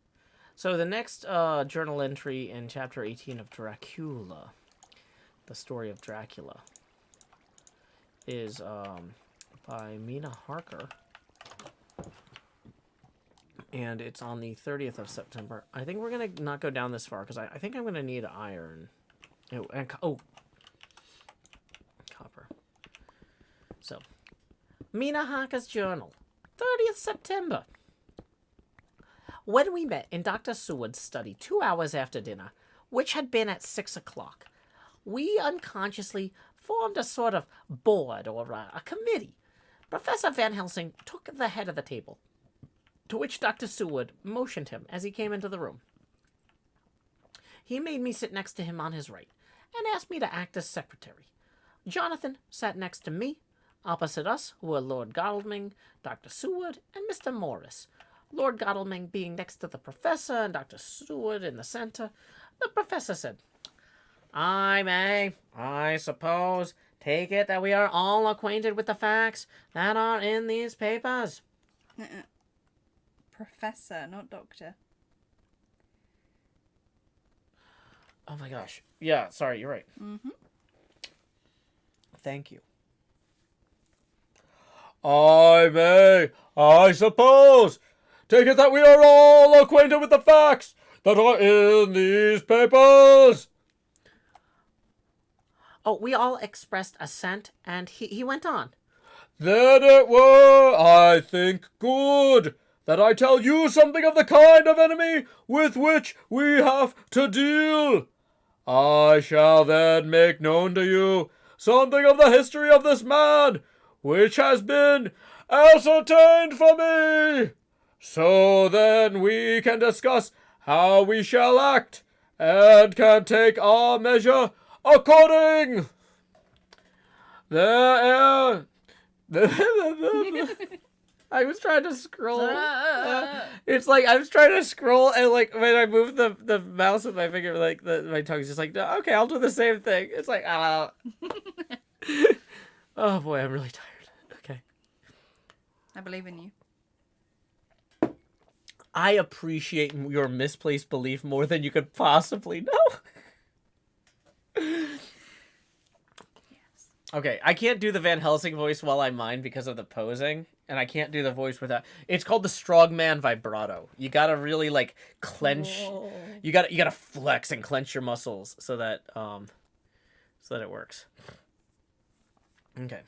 So the next journal entry in chapter 18 of Dracula, the story of Dracula, is by Mina Harker. And it's on the 30th of September. I think we're going to not go down this far, because I think I'm going to need iron. Oh, copper. So, Mina Harker's journal, 30th September. When we met in Dr. Seward's study 2 hours after dinner, which had been at 6 o'clock, we unconsciously formed a sort of board or a committee. Professor Van Helsing took the head of the table, to which Dr. Seward motioned him as he came into the room. He made me sit next to him on his right, and asked me to act as secretary. Jonathan sat next to me. Opposite us were Lord Godalming, Dr. Seward, and Mr. Morris. Lord Godalming being next to the professor, and Dr. Seward in the center. The professor said, I may, I suppose, take it that we are all acquainted with the facts that are in these papers. Professor, not doctor. Oh my gosh. Yeah, sorry, you're right. Mm-hmm. Thank you. I may, I suppose, take it that we are all acquainted with the facts that are in these papers. Oh, we all expressed assent, and he went on. Then it were, I think, good that I tell you something of the kind of enemy with which we have to deal. I shall then make known to you something of the history of this man, which has been ascertained for me. So then we can discuss how we shall act, and can take our measure according. There. I was trying to scroll. It's like I was trying to scroll, and like when I move the mouse with my finger, like my tongue's just like, no, okay, I'll do the same thing. It's like, oh boy, I'm really tired. Okay. I believe in you. I appreciate your misplaced belief more than you could possibly know. Okay, I can't do the Van Helsing voice while I mine because of the posing, and I can't do the voice without. It's called the strongman vibrato. You gotta really like clench. Whoa. You gotta flex and clench your muscles so that it works. Okay.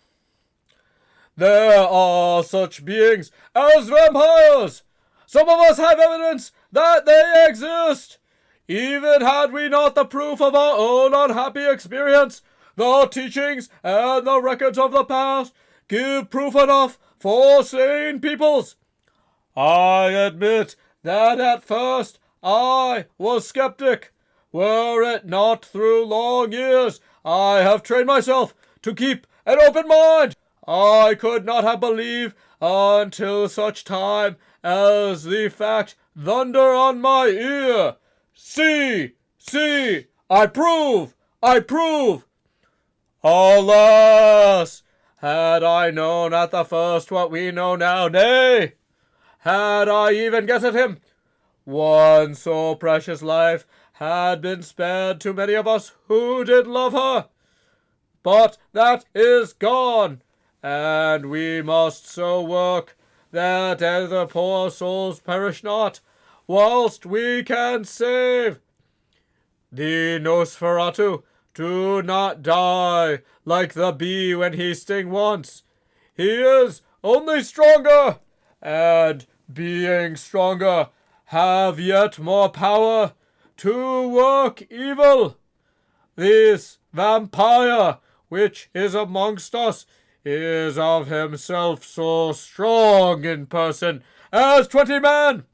There are such beings as vampires. Some of us have evidence that they exist. Even had we not the proof of our own unhappy experience, the teachings and the records of the past give proof enough for sane peoples. I admit that at first I was skeptic. Were it not through long years I have trained myself to keep an open mind, I could not have believed until such time as the fact thunder on my ear. See, I prove. Alas, had I known at the first what we know now, nay, had I even guessed at him, one so precious life had been spared to many of us who did love her. But that is gone, and we must so work that the poor souls perish not, whilst we can save. The Nosferatu do not die like the bee when he sting once. He is only stronger, and being stronger, have yet more power to work evil. This vampire which is amongst us is of himself so strong in person as 20 men.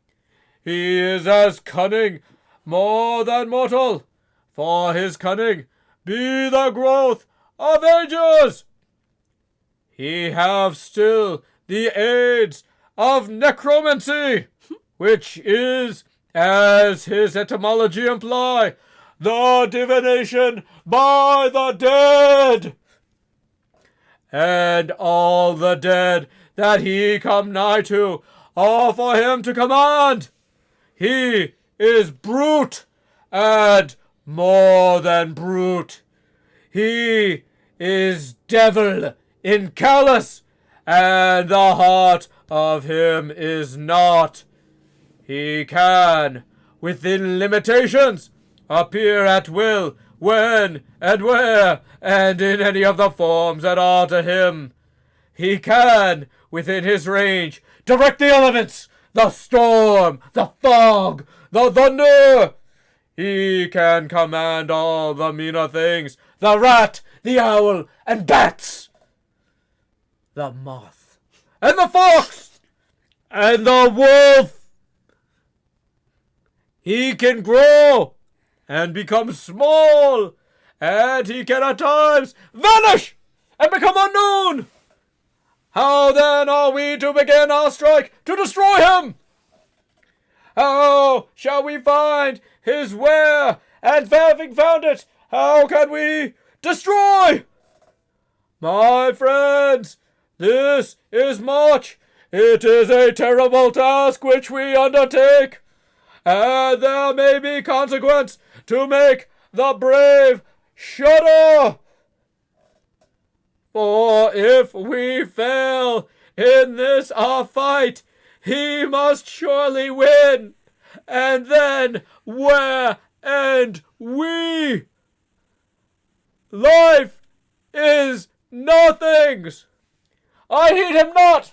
He is as cunning, more than mortal, for his cunning be the growth of ages. He have still the aids of necromancy, which is, as his etymology imply, the divination by the dead. And all the dead that he come nigh to are for him to command. He is brute, and more than brute. He is devil in callous, and the heart of him is not. He can, within limitations, appear at will, when and where, and in any of the forms that are to him. He can, within his range, direct the elements, the storm, the fog, the thunder. He can command all the meaner things, the rat, the owl, and bats, the moth, and the fox, and the wolf. He can grow and become small, and he can at times vanish and become unknown. How then are we to begin our strike to destroy him? How shall we find his where, and having found it, how can we destroy? My friends, this is much. It is a terrible task which we undertake, and there may be consequence to make the brave shudder. For if we fail in this our fight, he must surely win. And then where end we? Life is nothing's. I heed him not.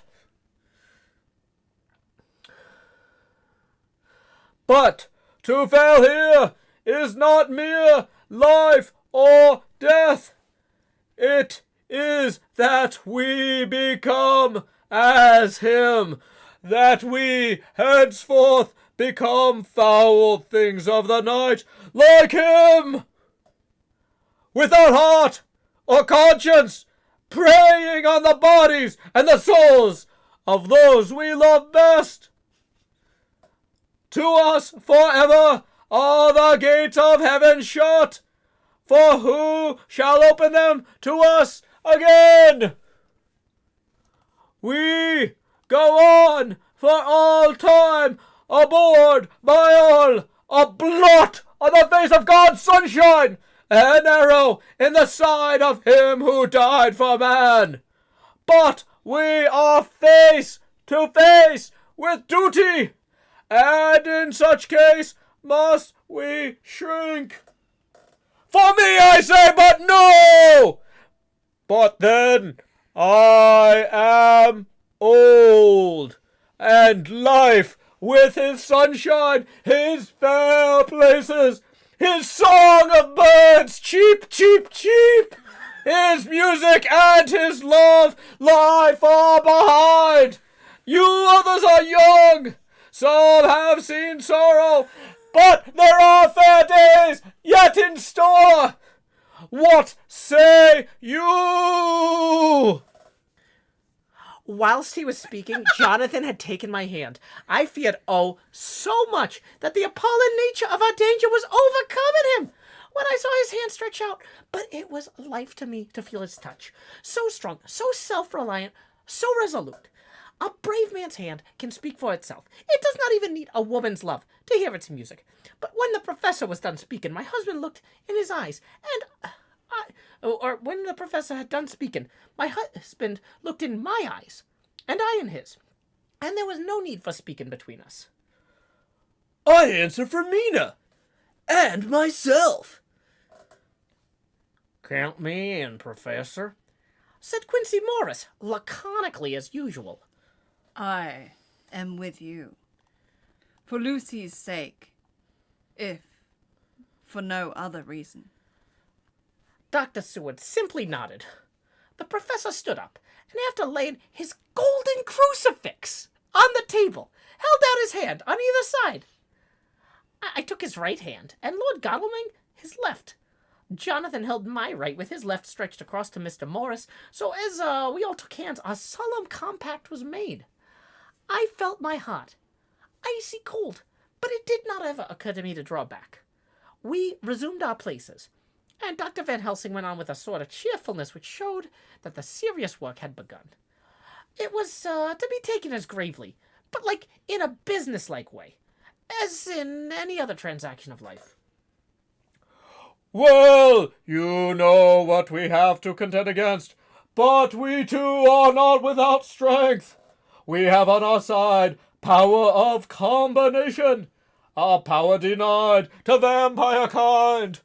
But to fail here is not mere life or death. It is that we become as him, that we henceforth become foul things of the night, like him, without heart or conscience, preying on the bodies and the souls of those we love best. To us forever are the gates of heaven shut, for who shall open them to us again? We go on for all time, abhorred by all, a blot on the face of God's sunshine, an arrow in the side of him who died for man. But we are face to face with duty, and in such case must we shrink. For me, I say, but no! But then I am old, and life, with his sunshine, his fair places, his song of birds, cheep, cheep, cheep, his music and his love lie far behind. You others are young, some have seen sorrow, but there are fair days yet in store. What say you? Whilst he was speaking, Jonathan had taken my hand. I feared, oh, so much, that the appalling nature of our danger was overcoming him when I saw his hand stretch out. But it was life to me to feel his touch. So strong, so self-reliant, so resolute. A brave man's hand can speak for itself. It does not even need a woman's love to hear its music. But when the professor was done speaking, my husband looked in his eyes, and when the professor had done speaking, my husband looked in my eyes, and I in his, and there was no need for speaking between us. I answer for Mina, and myself. Count me in, Professor, said Quincy Morris, laconically as usual. I am with you, for Lucy's sake, if for no other reason. Dr. Seward simply nodded. The professor stood up, and after laying his golden crucifix on the table, held out his hand on either side. I took his right hand, and Lord Godalming his left. Jonathan held my right with his left stretched across to Mr. Morris, so as we all took hands, a solemn compact was made. I felt my heart icy cold, but it did not ever occur to me to draw back. We resumed our places, and Dr. Van Helsing went on with a sort of cheerfulness which showed that the serious work had begun. It was to be taken as gravely, but like in a businesslike way, as in any other transaction of life. Well, you know what we have to contend against, but we too are not without strength. We have on our side power of combination, a power denied to vampire kind.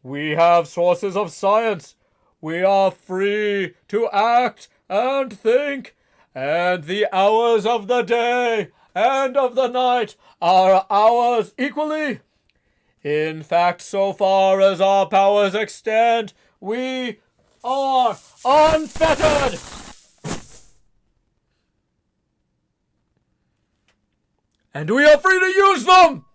We have sources of science. We are free to act and think, and the hours of the day and of the night are ours equally. In fact, so far as our powers extend, we are unfettered. And we are free to use them.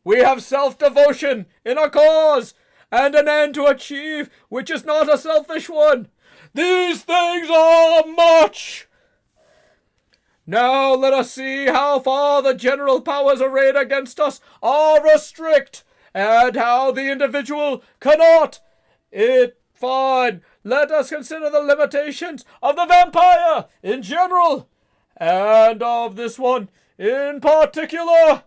We have self-devotion in a cause, and an end to achieve which is not a selfish one. These things are much. Now let us see how far the general powers arrayed against us are restrict, and how the individual cannot. Fine, let us consider the limitations of the vampire in general, and of this one in particular.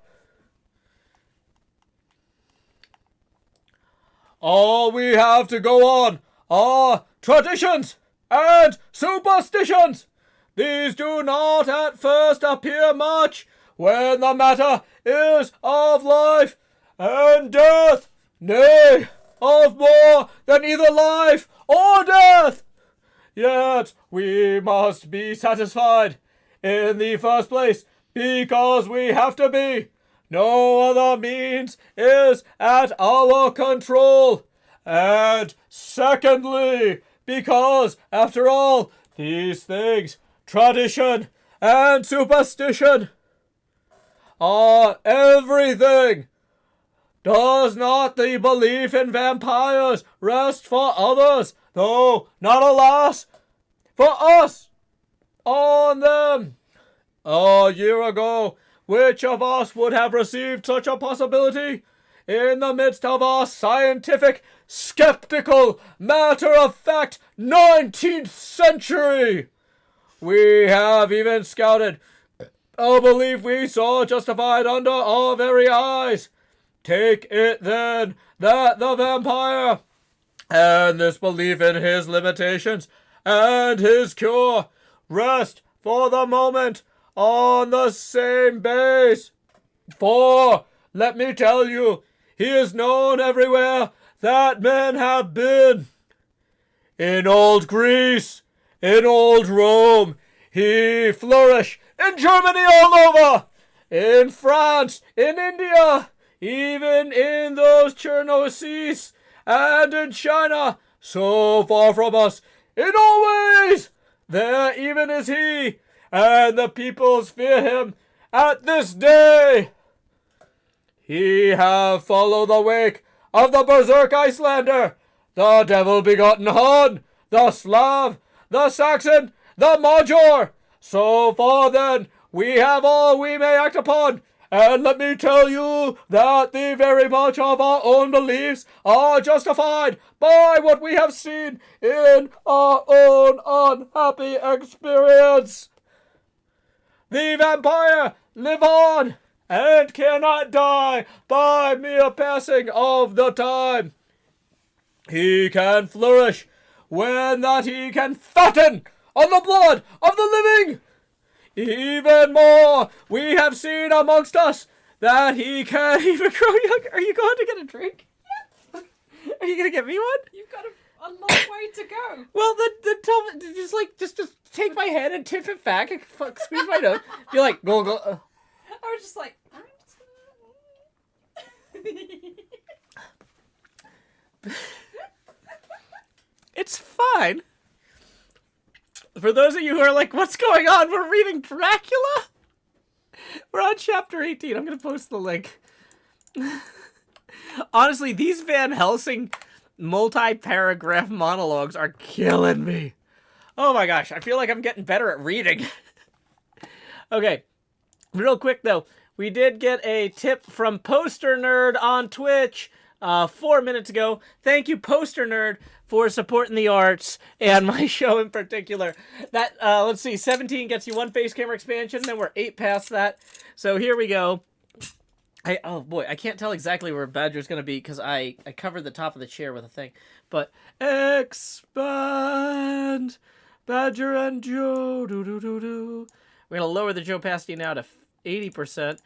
all we have to go on are traditions and superstitions. These do not at first appear much when the matter is of life and death, nay, of more than either life or death. Yet we must be satisfied, in the first place, because we have to be. No other means is at our control. And secondly, because, after all, these things, tradition and superstition, are everything. Does not the belief in vampires rest for others, though not, alas, for us, on them? A year ago, which of us would have received such a possibility? In the midst of our scientific, skeptical, matter-of-fact 19th century, we have even scouted a belief we saw justified under our very eyes. Take it then that the vampire, and this belief in his limitations and his cure, rest for the moment on the same base. For, let me tell you, he is known everywhere that men have been. In old Greece, in old Rome, he flourished. In Germany all over, in France, in India, even in those Chernosies, and in China, so far from us, in all ways, there even is he, and the peoples fear him at this day. He have followed the wake of the berserk Icelander, the devil-begotten Hun, the Slav, the Saxon, the Magyar. So far then, we have all we may act upon, and let me tell you that the very much of our own beliefs are justified by what we have seen in our own unhappy experience. The vampire live on, and cannot die by mere passing of the time. He can flourish when that he can fatten on the blood of the living. Even more, we have seen amongst us that he can even grow younger. Are you going to get a drink? Yeah. Are you going to get me one? You've got a long way to go. Well, then tell me, just take my hand and tip it back and squeeze my nose. Be like, go. I was just like, I'm just It's fine. For those of you who are like, what's going on? We're reading Dracula? We're on chapter 18. I'm going to post the link. Honestly, these Van Helsing multi-paragraph monologues are killing me. Oh my gosh, I feel like I'm getting better at reading. Okay, real quick though, we did get a tip from Poster Nerd on Twitch 4 minutes ago. Thank you, Poster Nerd, for supporting the arts and my show in particular. That, let's see, 17 gets you 1 face camera expansion, then we're 8 past that. So here we go. Oh boy, I can't tell exactly where Badger's going to be because I covered the top of the chair with a thing. But expand Badger and Joe. We're going to lower the Joe opacity now to 80%.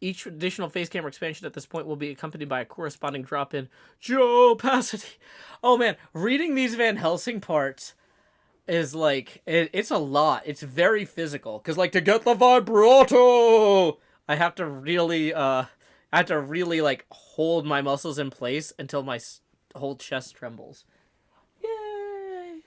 Each additional face camera expansion at this point will be accompanied by a corresponding drop in Joe opacity. Oh man, reading these Van Helsing parts is like, it's a lot. It's very physical. Because like to get the vibrato, I have to really like hold my muscles in place until my whole chest trembles. Yay!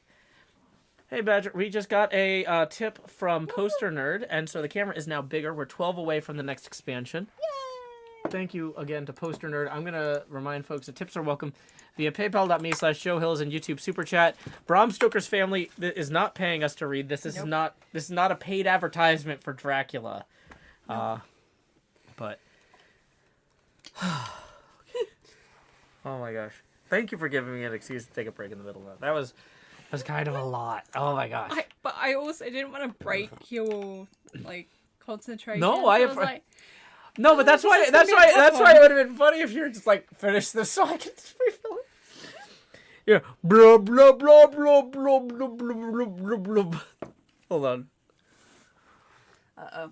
Hey Badger, we just got a tip from Poster Nerd, and so the camera is now bigger. We're 12 away from the next expansion. Yay! Thank you again to Poster Nerd. I'm going to remind folks that tips are welcome via paypal.me/JoeHills and YouTube Super Chat. Bram Stoker's family is not paying us to read this. This is not a paid advertisement for Dracula. But oh my gosh. Thank you for giving me an excuse to take a break in the middle of that. That was kind of a lot. Oh my gosh. But I also didn't want to break your like concentration. No, I was like, no, but that's why it would have been funny if you were just like, finish this so I can just refill it. Yeah. Blah, blah, blah, blah, blah, blah, blah, blah, blah, blah. Hold on. Uh-oh.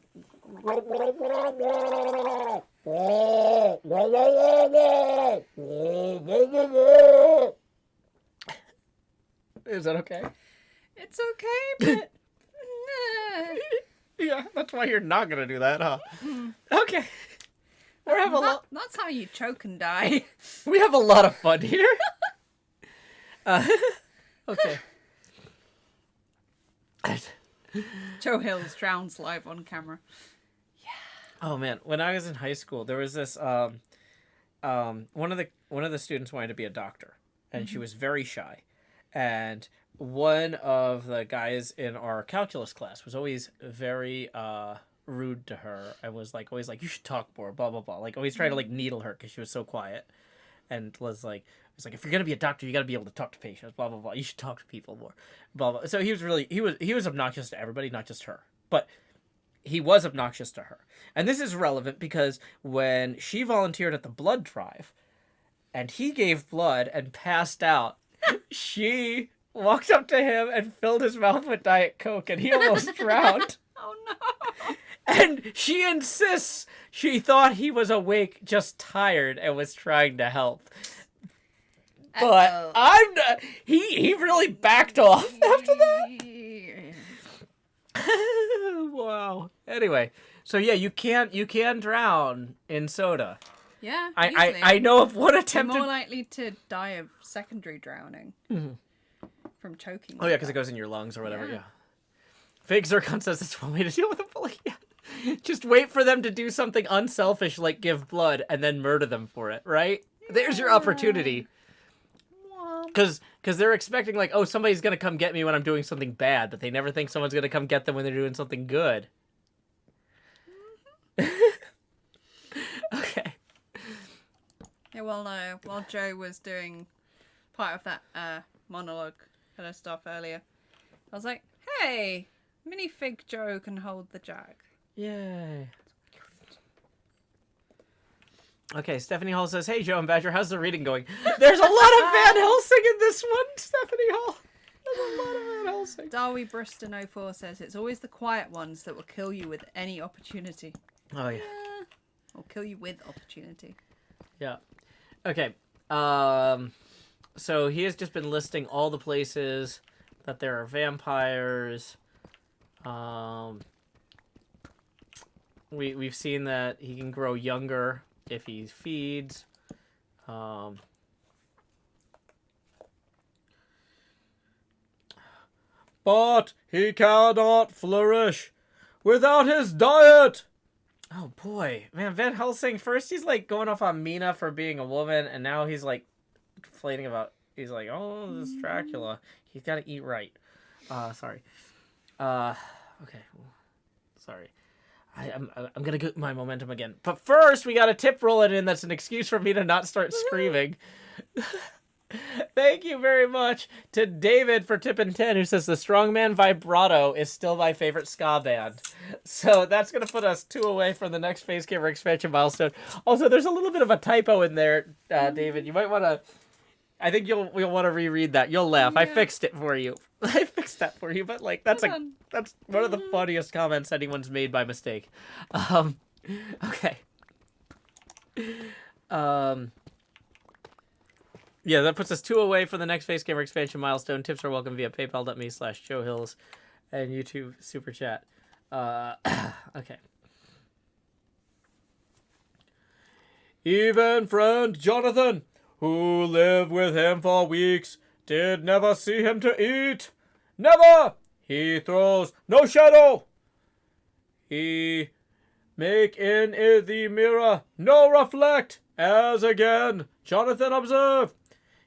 Is that okay? It's okay, but Yeah, that's why you're not gonna do that, huh? Okay. We have a lot. that's how you choke and die. We have a lot of fun here. Okay. Joe Hills drowns live on camera. Oh man, when I was in high school, there was this one of the students wanted to be a doctor, and she was very shy, and one of the guys in our calculus class was always very rude to her and was like always like, you should talk more, blah blah blah, like always trying to like needle her because she was so quiet, and was like, if you're gonna be a doctor, you gotta be able to talk to patients, blah blah blah, you should talk to people more, blah blah. So he was obnoxious to everybody, not just her, but he was obnoxious to her. And this is relevant because when she volunteered at the blood drive and he gave blood and passed out, she walked up to him and filled his mouth with Diet Coke, and he almost drowned. Oh no! And she insists she thought he was awake, just tired, and was trying to help. But Uh-oh. I'm not, he really backed off after that. Wow. Anyway, so yeah, you can drown in soda. Yeah, I know of one You're attempted. more likely to die of secondary drowning from choking. Oh yeah, because it goes in your lungs or whatever. Yeah. Yeah. Fake Zircon says it's one way to deal with a bully. Yeah. Just wait for them to do something unselfish like give blood and then murder them for it. Right? There's your opportunity. Because they're expecting like, oh, somebody's gonna come get me when I'm doing something bad, but they never think someone's gonna come get them when they're doing something good. Okay. Yeah, well, while Joe was doing part of that monologue kind of stuff earlier, I was like, hey, minifig Joe can hold the jug. Yay. Okay, Stephanie Hall says, hey, Joe and Badger, how's the reading going? There's a lot of Van Helsing in this one, Stephanie Hall. There's a lot of Van Helsing. Darby Bruston 04 says, it's always the quiet ones that will kill you with any opportunity. Oh, yeah. Or kill you with opportunity. Yeah. Okay. So he has just been listing all the places that there are vampires. We've seen that he can grow younger if he feeds. But he cannot flourish without his diet. Oh boy, man, Van Helsing, first he's like going off on Mina for being a woman, and now he's like flailing about, he's like, oh, this is Dracula. He's got to eat right. Sorry. Okay. Sorry. I'm gonna get my momentum again. But first, we got a tip rolling in that's an excuse for me to not start screaming. Thank you very much to David for tipping 10, who says the Strongman Vibrato is still my favorite ska band. So that's going to put us 2 away from the next Face Camera expansion milestone. Also, there's a little bit of a typo in there, David. You might want to... I think you'll want to reread that. You'll laugh. Yeah. I fixed it for you. I fixed that for you, but like that's one of the funniest comments anyone's made by mistake. Okay. Yeah, that puts us 2 away from the next Face Camera expansion milestone. Tips are welcome via paypal.me/JoeHills and YouTube Super Chat. Okay. Even friend Jonathan, who lived with him for weeks, did never see him to eat. Never! He throws no shadow. He make in the mirror no reflect, as again Jonathan observed.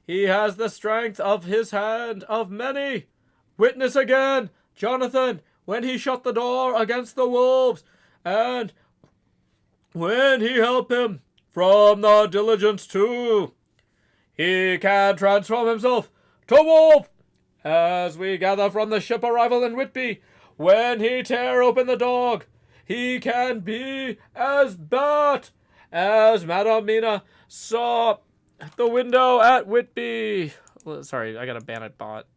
He has the strength of his hand of many. Witness again, Jonathan, when he shut the door against the wolves, and when he helped him from the diligence too. He can transform himself to wolf, as we gather from the ship arrival in Whitby. When he tear open the dog, he can be as bat, as Madame Mina saw at the window at Whitby. Sorry, I got a Bannet bot.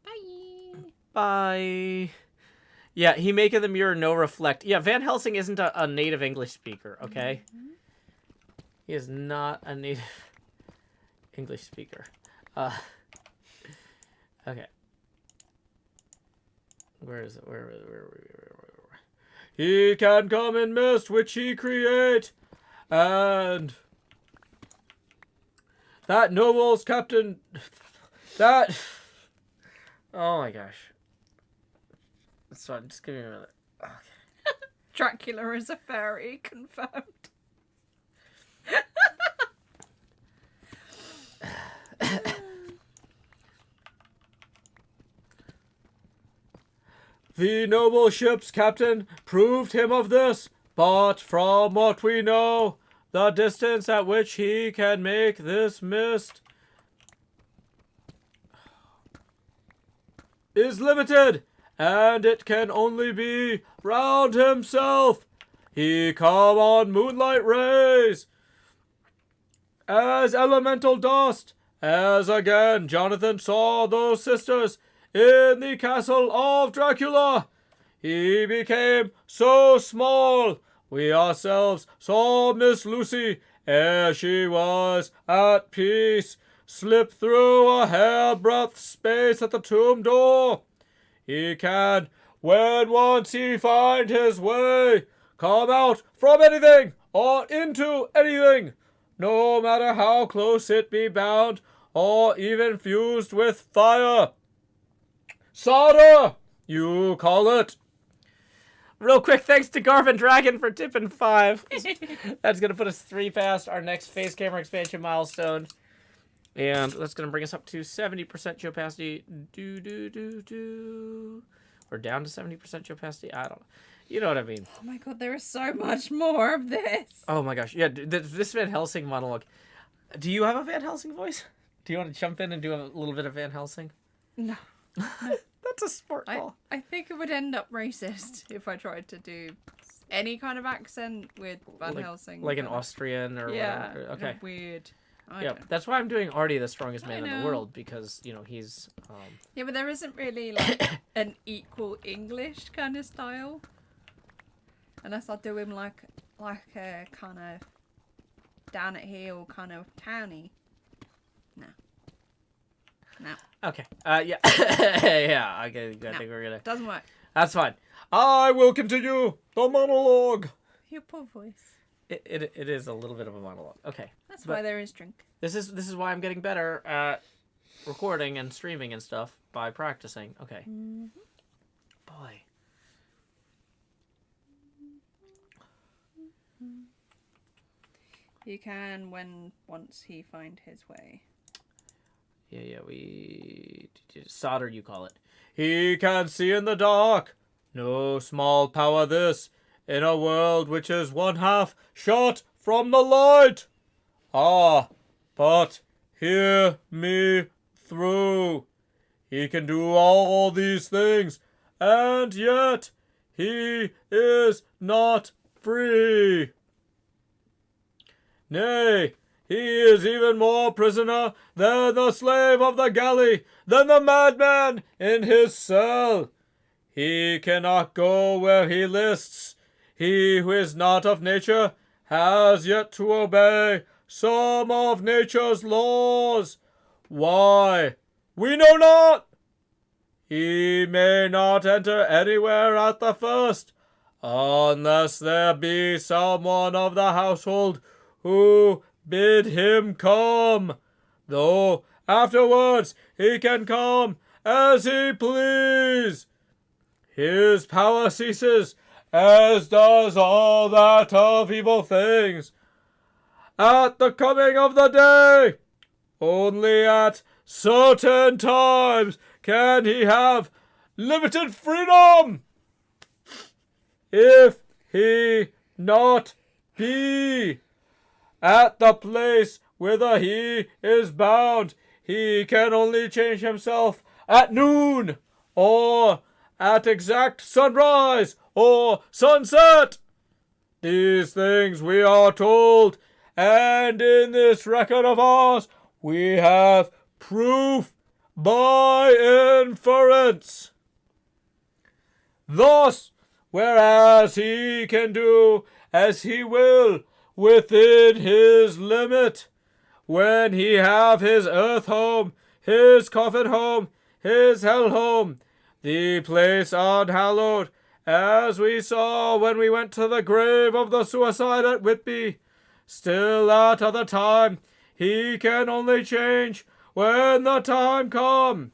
Bye. Bye. Yeah, he maketh the mirror no reflect. Yeah, Van Helsing isn't a native English speaker, okay? He is not a native English speaker. Okay. Where is it? Where? He can come in mist which he create, and that noble's captain, that... Oh my gosh. That's fine. Just give me a minute. Okay. Dracula is a fairy, confirmed. The noble ship's captain proved him of this, but from what we know, the distance at which he can make this mist is limited, and it can only be round himself. He come on moonlight rays as elemental dust, as again Jonathan saw those sisters in the castle of Dracula. He became so small. We ourselves saw Miss Lucy, ere she was at peace, slip through a hairbreadth space at the tomb door. He can, when once he find his way, come out from anything or into anything, no matter how close it be bound or even fused with fire. Solder, you call it. Real quick, thanks to Garvin Dragon for tipping 5. That's going to put us 3 past our next face camera expansion milestone. And that's going to bring us up to 70% geopacity. We're down to 70% geopacity. I don't know. You know what I mean. Oh my god, there is so much more of this. Oh my gosh. Yeah, this Van Helsing monologue. Do you have a Van Helsing voice? Do you want to jump in and do a little bit of Van Helsing? No. That's a sport ball. I think it would end up racist if I tried to do any kind of accent with Van Helsing. Like an Austrian or yeah, whatever. Okay. Weird. Yeah, that's why I'm doing Artie, the strongest man in the world, because, you know, he's... Yeah, but there isn't really, like, an equal English kind of style. Unless I do him like a kind of down at heel kind of towny. No. Okay. Yeah. Yeah, I think we're gonna... Doesn't work. That's fine. I will continue the monologue. Your poor voice. It is a little bit of a monologue. Okay. That's why there is drink. This is why I'm getting better at recording and streaming and stuff by practicing. Okay. Mm-hmm. Boy. You can once he find his way. Yeah, we... Solder, you call it. He can see in the dark. No small power this, in a world which is 1/2 shot from the light. Ah, but hear me through. He can do all these things, and yet he is not free. Nay, he is even more prisoner than the slave of the galley, than the madman in his cell. He cannot go where he lists. He who is not of nature has yet to obey some of nature's laws. Why? We know not. He may not enter anywhere at the first, unless there be someone of the household who bid him come, though afterwards he can come as he please. His power ceases, as does all that of evil things, at the coming of the day. Only at certain times can he have limited freedom. If he not be at the place whither he is bound, he can only change himself at noon, or at exact sunrise or sunset. These things we are told, and in this record of ours we have proof by inference. Thus, whereas he can do as he will within his limit, when he have his earth home, his coffin home, his hell home, the place unhallowed, as we saw when we went to the grave of the suicide at Whitby, still at other time he can only change when the time come.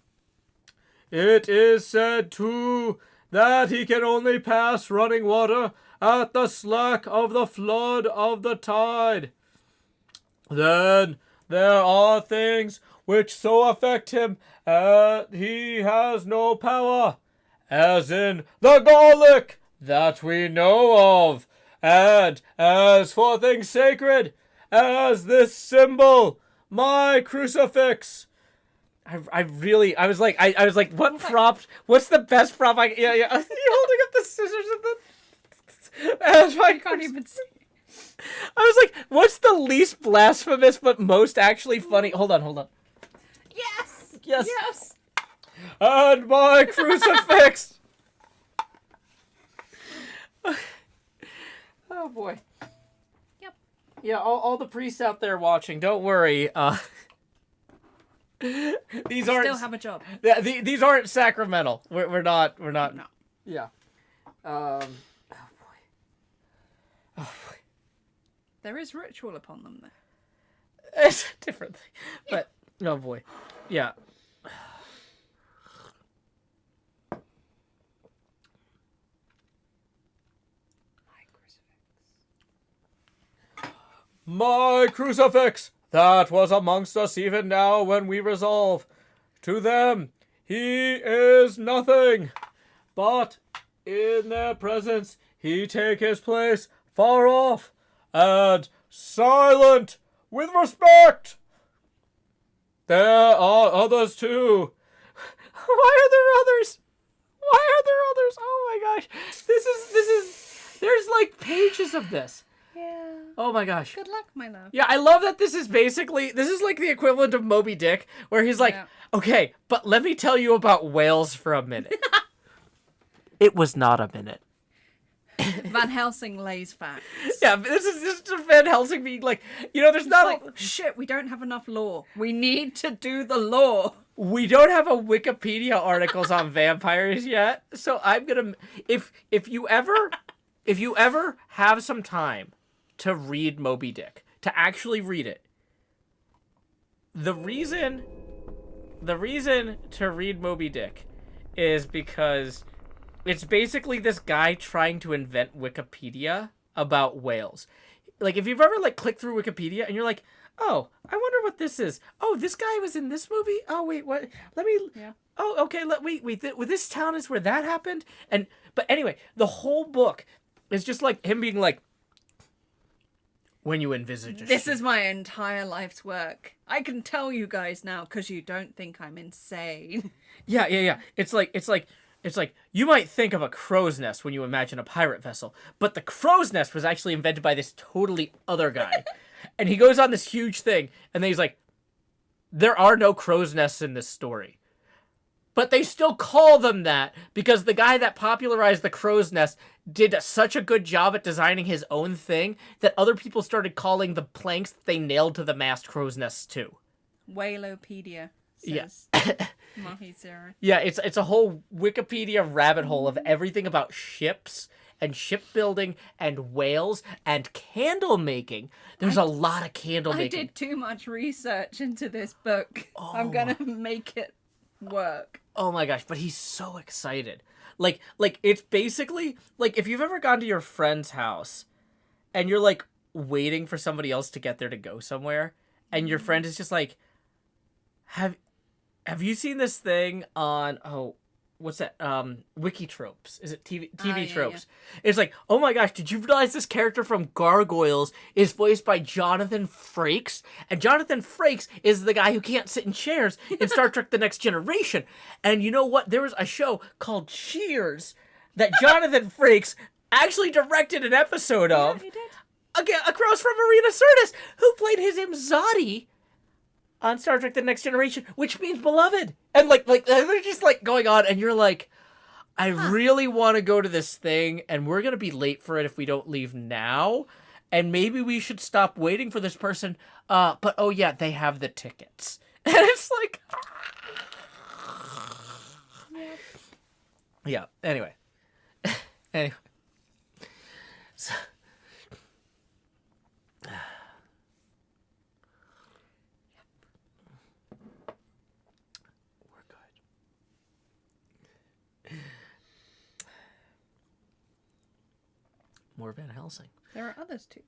It is said, too, that he can only pass running water at the slack of the flood of the tide. Then there are things which so affect him he has no power, as in the garlic that we know of, and as for things sacred, as this symbol, my crucifix. I was like, what prop? What's the best prop? Yeah. You're holding up the scissors and the. I can't even see. I was like, what's the least blasphemous but most actually funny? Hold on. Yes. And my crucifix. Oh boy. Yep. Yeah, all the priests out there watching, don't worry. These aren't. Still have a job. These aren't sacramental. We're not. No. Yeah. Oh boy. There is ritual upon them, though. It's a different thing. But oh boy. Yeah. My crucifix, that was amongst us even now when we resolve. To them he is nothing, but in their presence he take his place far off, and silent with respect. There are others too. Why are there others? Oh my gosh. This is there's like pages of this. Yeah. Oh my gosh. Good luck, my love. Yeah, I love that this is like the equivalent of Moby Dick, where he's like, Yeah. okay, but let me tell you about whales for a minute. It was not a minute. Van Helsing lays facts. Yeah, but this is Van Helsing being like, there's not Like, shit, we don't have enough law. We need to do the law. we don't have a Wikipedia articles on vampires yet, so I'm gonna if you ever have some time to read Moby Dick, to actually read it. The reason to read Moby Dick is because it's basically this guy trying to invent Wikipedia about whales. Like, if you've ever clicked through Wikipedia and you're like, oh, I wonder what this is. Oh, this guy was in this movie? Oh, wait, what? Let me... Yeah. Oh, okay, this town is where that happened? But anyway, the whole book is just him being like, when you envisage This is my entire life's work. I can tell you guys now because you don't think I'm insane. Yeah. It's like you might think of a crow's nest when you imagine a pirate vessel, but the crow's nest was actually invented by this totally other guy. And he goes on this huge thing, and then he's like, there are no crow's nests in this story. But they still call them that because the guy that popularized the crow's nest did such a good job at designing his own thing that other people started calling the planks that they nailed to the mast crow's nests too. Whalopedia says Mahi Zero. Yeah, it's a whole Wikipedia rabbit hole of everything about ships and shipbuilding and whales and candle making. There's a lot of candle making. I did too much research into this book. I'm gonna make it work. Oh my gosh, but he's so excited. Like it's basically if you've ever gone to your friend's house and you're waiting for somebody else to get there to go somewhere, and your friend is just like, have you seen this thing on what's that? Wikitropes. Is it TV tropes? Yeah. It's like, oh my gosh, did you realize this character from Gargoyles is voiced by Jonathan Frakes? And Jonathan Frakes is the guy who can't sit in chairs in Star Trek The Next Generation. And you know what? There was a show called Cheers that Jonathan Frakes actually directed an episode of. Yeah, he did. Again, across from Marina Sirtis, who played his Imzadi on Star Trek: The Next Generation, which means beloved. And like they're just like going on, and you're like, I really want to go to this thing, and we're gonna be late for it if we don't leave now. And maybe we should stop waiting for this person. But oh yeah, they have the tickets. And it's like, yeah. Anyway. So, we're good. More Van Helsing. There are others too.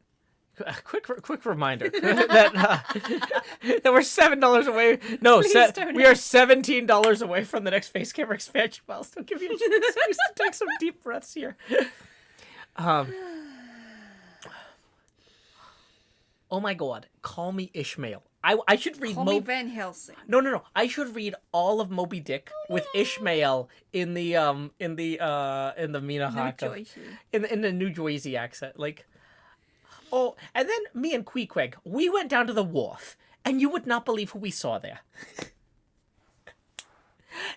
Quick reminder that we're $7 away. No, Please donate. we are $17 away from the next face camera expansion. I'll still give you a chance to take some deep breaths here. Oh my God! Call me Ishmael. I should read. Call me Van Helsing. No. I should read all of Moby Dick with Ishmael in the Mina Haka in the New Jersey accent, like. Oh, and then me and Queequeg, we went down to the wharf, and you would not believe who we saw there.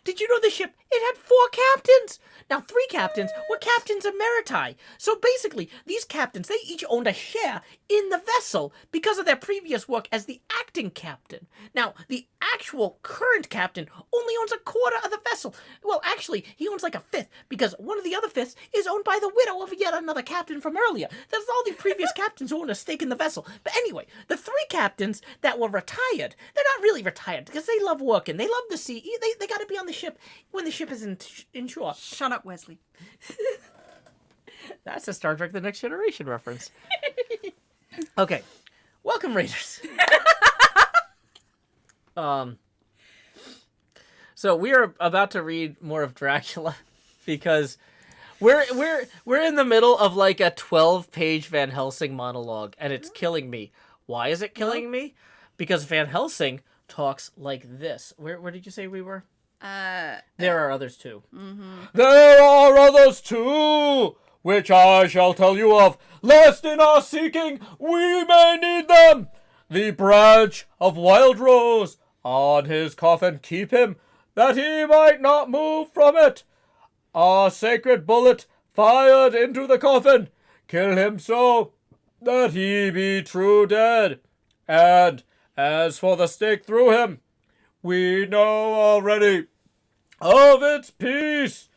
Did you know the ship, it had 4 captains? Now, 3 captains were captains emeriti. So basically, these captains, they each owned a share in the vessel because of their previous work as the acting captain. Now, the actual current captain only owns a quarter of the vessel. Well, actually, he owns like a fifth because one of the other fifths is owned by the widow of yet another captain from earlier. That's all the previous captains who own a stake in the vessel. But anyway, the 3 captains that were retired, they're not really retired because they love working. They love the sea. They got to be on the ship when the ship is in shore. Shut up, Wesley. That's a Star Trek: The Next Generation reference. Okay, welcome, Raiders. So we are about to read more of Dracula because we're in the middle of like a 12-page Van Helsing monologue, and it's killing me. Why is it killing me? Because Van Helsing talks like this. Where did you say we were? There are others too. Mm-hmm. There are others too, which I shall tell you of, lest in our seeking we may need them. The branch of wild rose on his coffin keep him, that he might not move from it. A sacred bullet fired into the coffin, kill him so, that he be true dead. And as for the stake through him, we know already of its peace.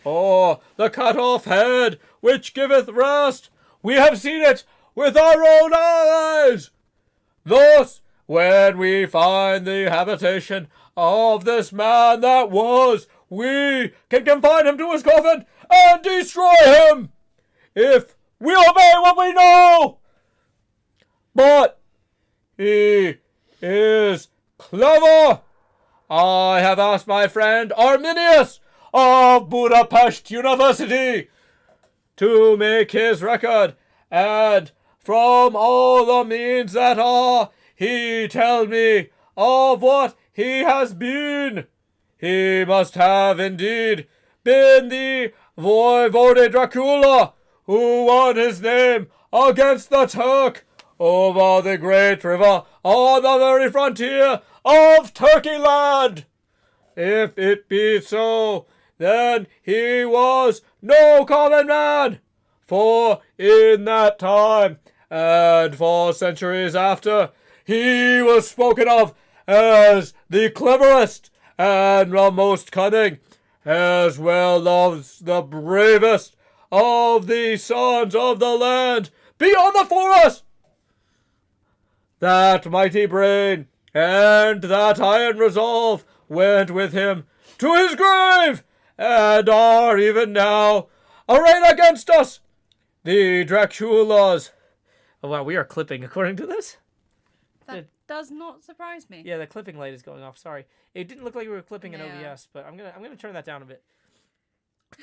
Or the cut-off head, which giveth rest, we have seen it with our own eyes. Thus, when we find the habitation of this man that was, we can confine him to his coffin and destroy him, if we obey what we know. But he is clever. I have asked my friend Arminius of Budapest University to make his record, and from all the means that are, he tell me of what he has been. He must have indeed been the Voivode Dracula, who won his name against the Turk over the great river on the very frontier of Turkey land. If it be so, then he was no common man, for in that time, and for centuries after, he was spoken of as the cleverest and the most cunning, as well as the bravest of the sons of the land beyond the forest. That mighty brain and that iron resolve went with him to his grave, and are even now arrayed against us, the Draculas. Oh wow, we are clipping according to this. That does not surprise me. Yeah, the clipping light is going off. Sorry, it didn't look like we were clipping in Yeah. OBS, but I'm gonna turn that down a bit.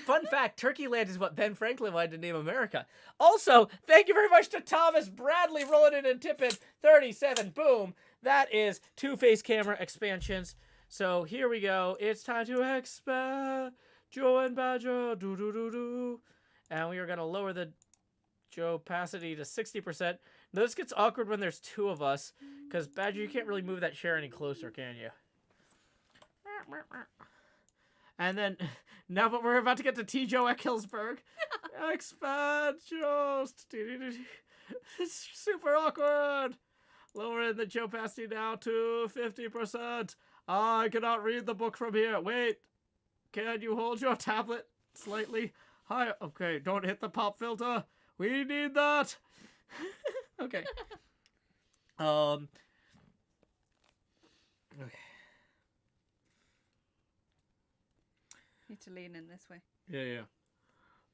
Fun fact, Turkey Land is what Ben Franklin wanted to name America. Also, thank you very much to Thomas Bradley rolling in and tipping 37. Boom. That is 2 face camera expansions. So here we go. It's time to expand Joe and Badger. Do. And we are going to lower the Joe opacity to 60%. Now this gets awkward when there's two of us, because Badger, you can't really move that chair any closer, can you? And then, now but we're about to get to T. Joe Eckelsberg. Expand just. It's super awkward. Lowering the Joe opacity now to 50%. I cannot read the book from here. Wait. Can you hold your tablet slightly higher? Okay, don't hit the pop filter. We need that. Okay. Okay. Need to lean in this way. Yeah.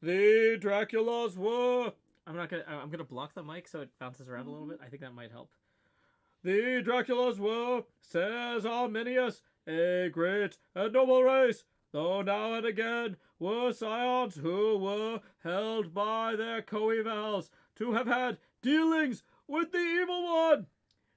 The Draculas were. I'm gonna block the mic so it bounces around a little bit. I think that might help. The Draculas were, says Arminius, a great and noble race, though now and again were scions who were held by their coevals to have had dealings with the evil one.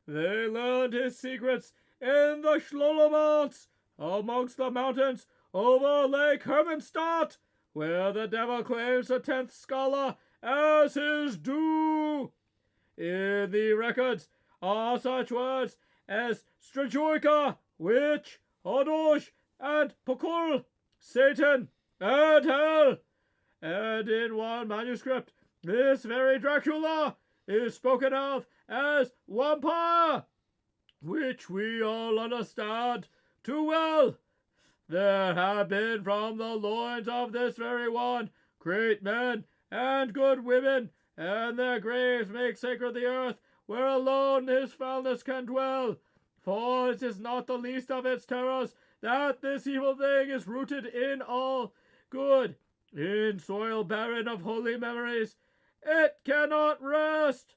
They learned his secrets in the Schlolomonts, amongst the mountains over Lake Hermitcraft, where the devil claims the 10th scholar as his due. In the records are such words as Strajoica, witch, Hodosh, and Pokul, Satan, and hell. And in one manuscript, this very Dracula is spoken of as vampire, which we all understand too well. There have been from the loins of this very one great men and good women, and their graves make sacred the earth where alone his foulness can dwell. For it is not the least of its terrors that this evil thing is rooted in all good, in soil barren of holy memories. It cannot rest.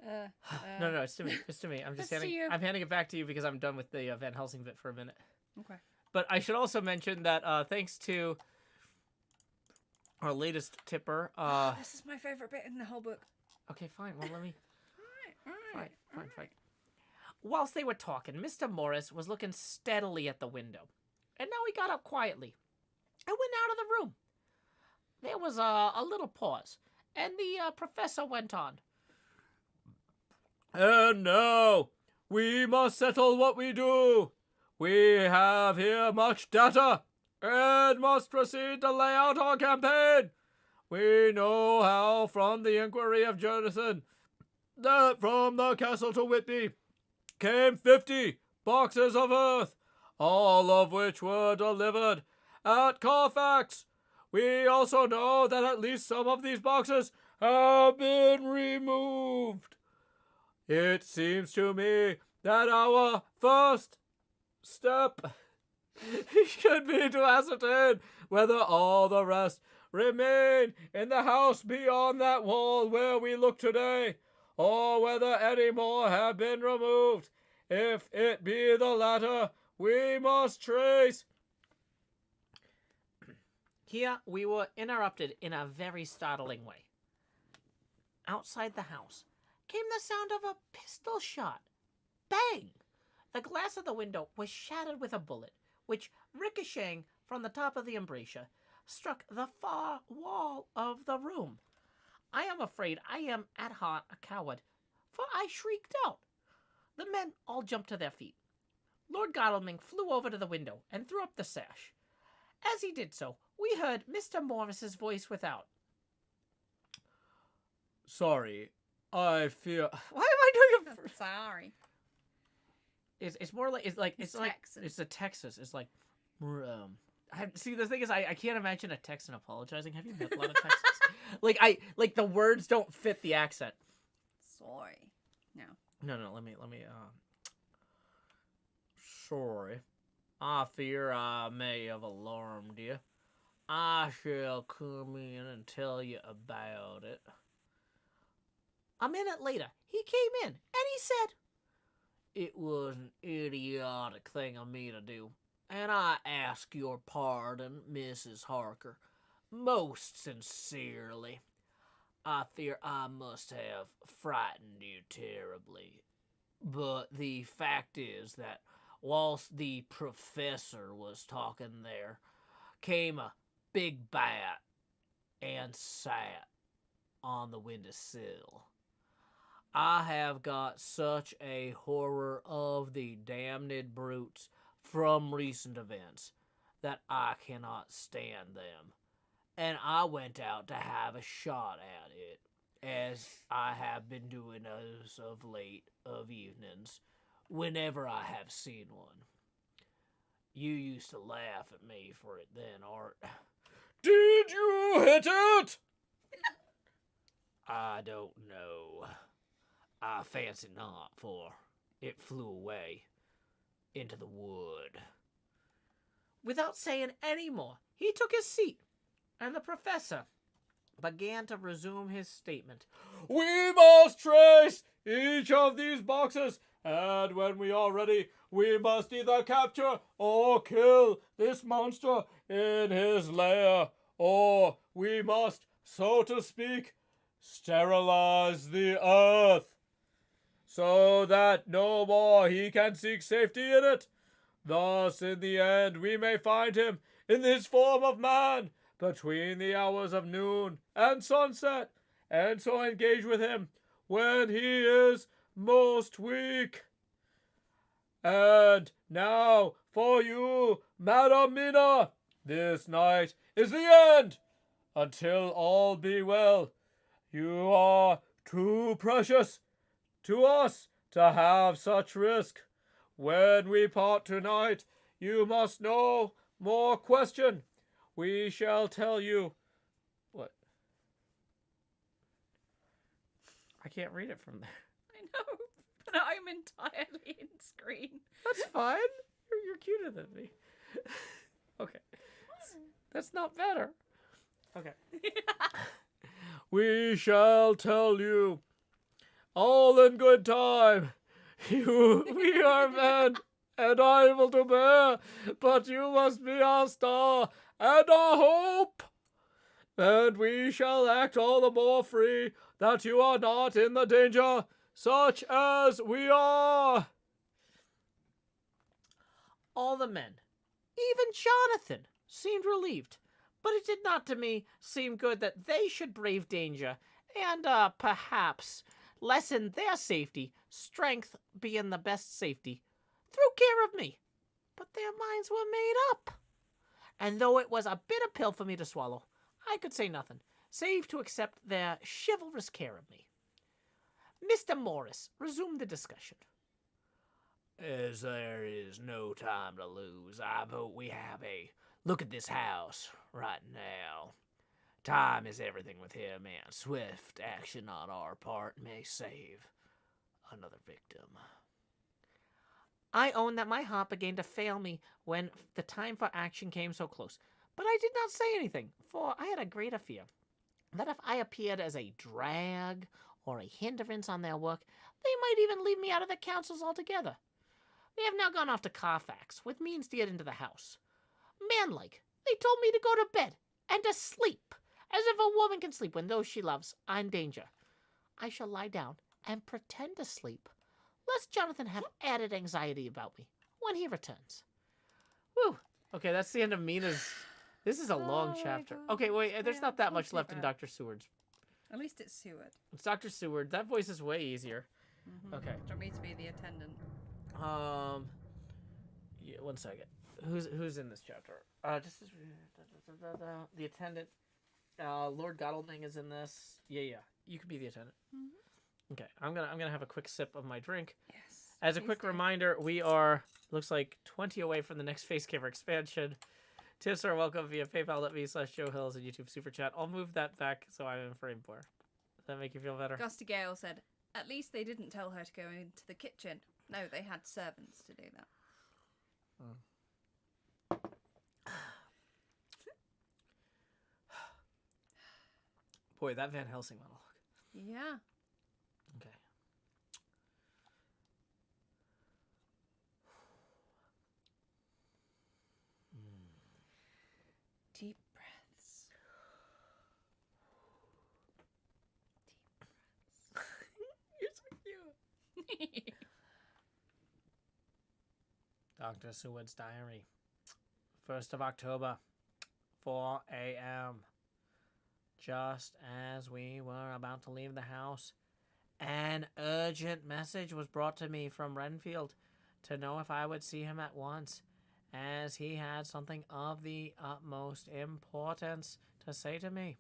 No, it's to me. It's to me. I'm just handing it back to you because I'm done with the Van Helsing bit for a minute. Okay. But I should also mention that thanks to our latest tipper. This is my favorite bit in the whole book. Okay, fine. Well, let me. All right. Fine. Whilst they were talking, Mr. Morris was looking steadily at the window, and now he got up quietly and went out of the room. There was a little pause, and the professor went on. And now, we must settle what we do. We have here much data, and must proceed to lay out our campaign. We know how from the inquiry of Jonathan that from the castle to Whitby came 50 boxes of earth, all of which were delivered at Carfax. We also know that at least some of these boxes have been removed. It seems to me that our first step should be to ascertain whether all the rest remain in the house beyond that wall where we look today, or whether any more have been removed. If it be the latter, we must trace. Here we were interrupted in a very startling way. Outside the house came the sound of a pistol shot. Bang! The glass of the window was shattered with a bullet, which, ricocheting from the top of the embrasure, struck the far wall of the room. I am afraid I am at heart a coward, for I shrieked out. The men all jumped to their feet. Lord Godalming flew over to the window and threw up the sash. As he did so, we heard Mr. Morris's voice without. Sorry, I fear. Why am I doing I'm sorry. It's more like it's Texan. it's a Texas. It's like, see, the thing is, I can't imagine a Texan apologizing. Have you met a lot of Texans? like the words don't fit the accent. Sorry. No. No. Let me. Sorry, I fear I may have alarmed you. I shall come in and tell you about it. A minute later, he came in and he said, "It was an idiotic thing of me to do, and I ask your pardon, Mrs. Harker, most sincerely. I fear I must have frightened you terribly. But the fact is that whilst the professor was talking there, came a big bat and sat on the windowsill. I have got such a horror of the damned brutes from recent events that I cannot stand them, and I went out to have a shot at it, as I have been doing as of late of evenings, whenever I have seen one. You used to laugh at me for it then, Art. Did you hit it? I don't know. I fancy not, for it flew away into the wood. Without saying any more, he took his seat, and the professor began to resume his statement. We must trace each of these boxes, and when we are ready, we must either capture or kill this monster in his lair, or we must, so to speak, sterilize the earth, so that no more he can seek safety in it. Thus, in the end, we may find him in his form of man between the hours of noon and sunset, and so engage with him when he is most weak. And now, for you, Madam Mina, this night is the end. Until all be well, you are too precious to us to have such risk. When we part tonight, you must no more question. We shall tell you. What? I can't read it from there. I know, but I'm entirely in screen. That's fine. You're cuter than me. Okay. That's not better. Okay. We shall tell you. All in good time. We are men and able to bear, but you must be our star and our hope. And we shall act all the more free that you are not in the danger, such as we are. All the men, even Jonathan, seemed relieved, but it did not to me seem good that they should brave danger and perhaps lessen their safety, strength being the best safety, through care of me. But their minds were made up. And though it was a bitter pill for me to swallow, I could say nothing, save to accept their chivalrous care of me. Mr. Morris resumed the discussion. As there is no time to lose, I vote we have a look at this house right now. Time is everything with him, and swift action on our part may save another victim. I own that my heart began to fail me when the time for action came so close, but I did not say anything, for I had a greater fear that if I appeared as a drag or a hindrance on their work, they might even leave me out of the councils altogether. They have now gone off to Carfax, with means to get into the house. Manlike, they told me to go to bed and to sleep, as if a woman can sleep when those she loves are in danger. I shall lie down and pretend to sleep, lest Jonathan have added anxiety about me when he returns. Woo! Okay, that's the end of Mina's. This is a long chapter. Okay, wait, there's not that much left in Dr. Seward's. At least it's Seward. It's Dr. Seward. That voice is way easier. Mm-hmm. Okay. Do you want me to be the attendant? Yeah, 1 second. Who's in this chapter? Just the attendant. Lord Godalming is in this. Yeah. You could be the attendant. Mm-hmm. Okay, I'm gonna have a quick sip of my drink. Yes. As a quick reminder, we are looks like 20 away from the next Facecaver expansion. Tips are welcome via PayPal.me/Joe Hills and YouTube Super Chat. I'll move that back so I'm in frame more. Does that make you feel better? Gusty Gale said, "At least they didn't tell her to go into the kitchen. No, they had servants to do that." Boy, that Van Helsing monologue. Yeah. Okay. Deep breaths. You're so cute. Dr. Seward's diary. 1st of October, 4 a.m. Just as we were about to leave the house, an urgent message was brought to me from Renfield to know if I would see him at once, as he had something of the utmost importance to say to me.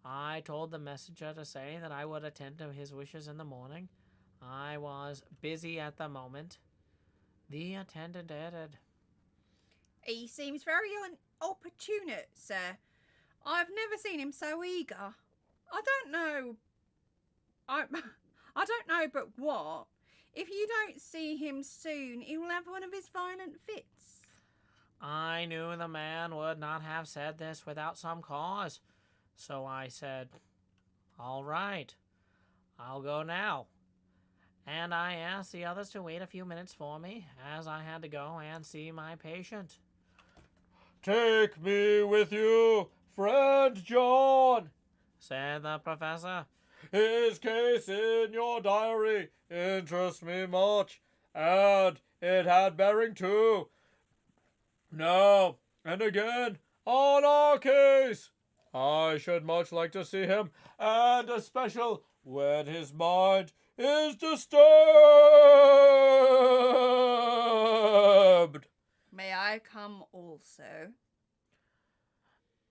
I told the messenger to say that I would attend to his wishes in the morning. I was busy at the moment. The attendant added, He seems very opportunate, sir. I've never seen him so eager. I don't know. I don't know, but what? If you don't see him soon, he will have one of his violent fits. I knew the man would not have said this without some cause, so I said, all right, I'll go now. And I asked the others to wait a few minutes for me, as I had to go and see my patient. Take me with you, friend John, Said the professor. His case in your diary interests me much, and it had bearing too. Now, and again, on our case, I should much like to see him, and especially when his mind is disturbed. May I come also?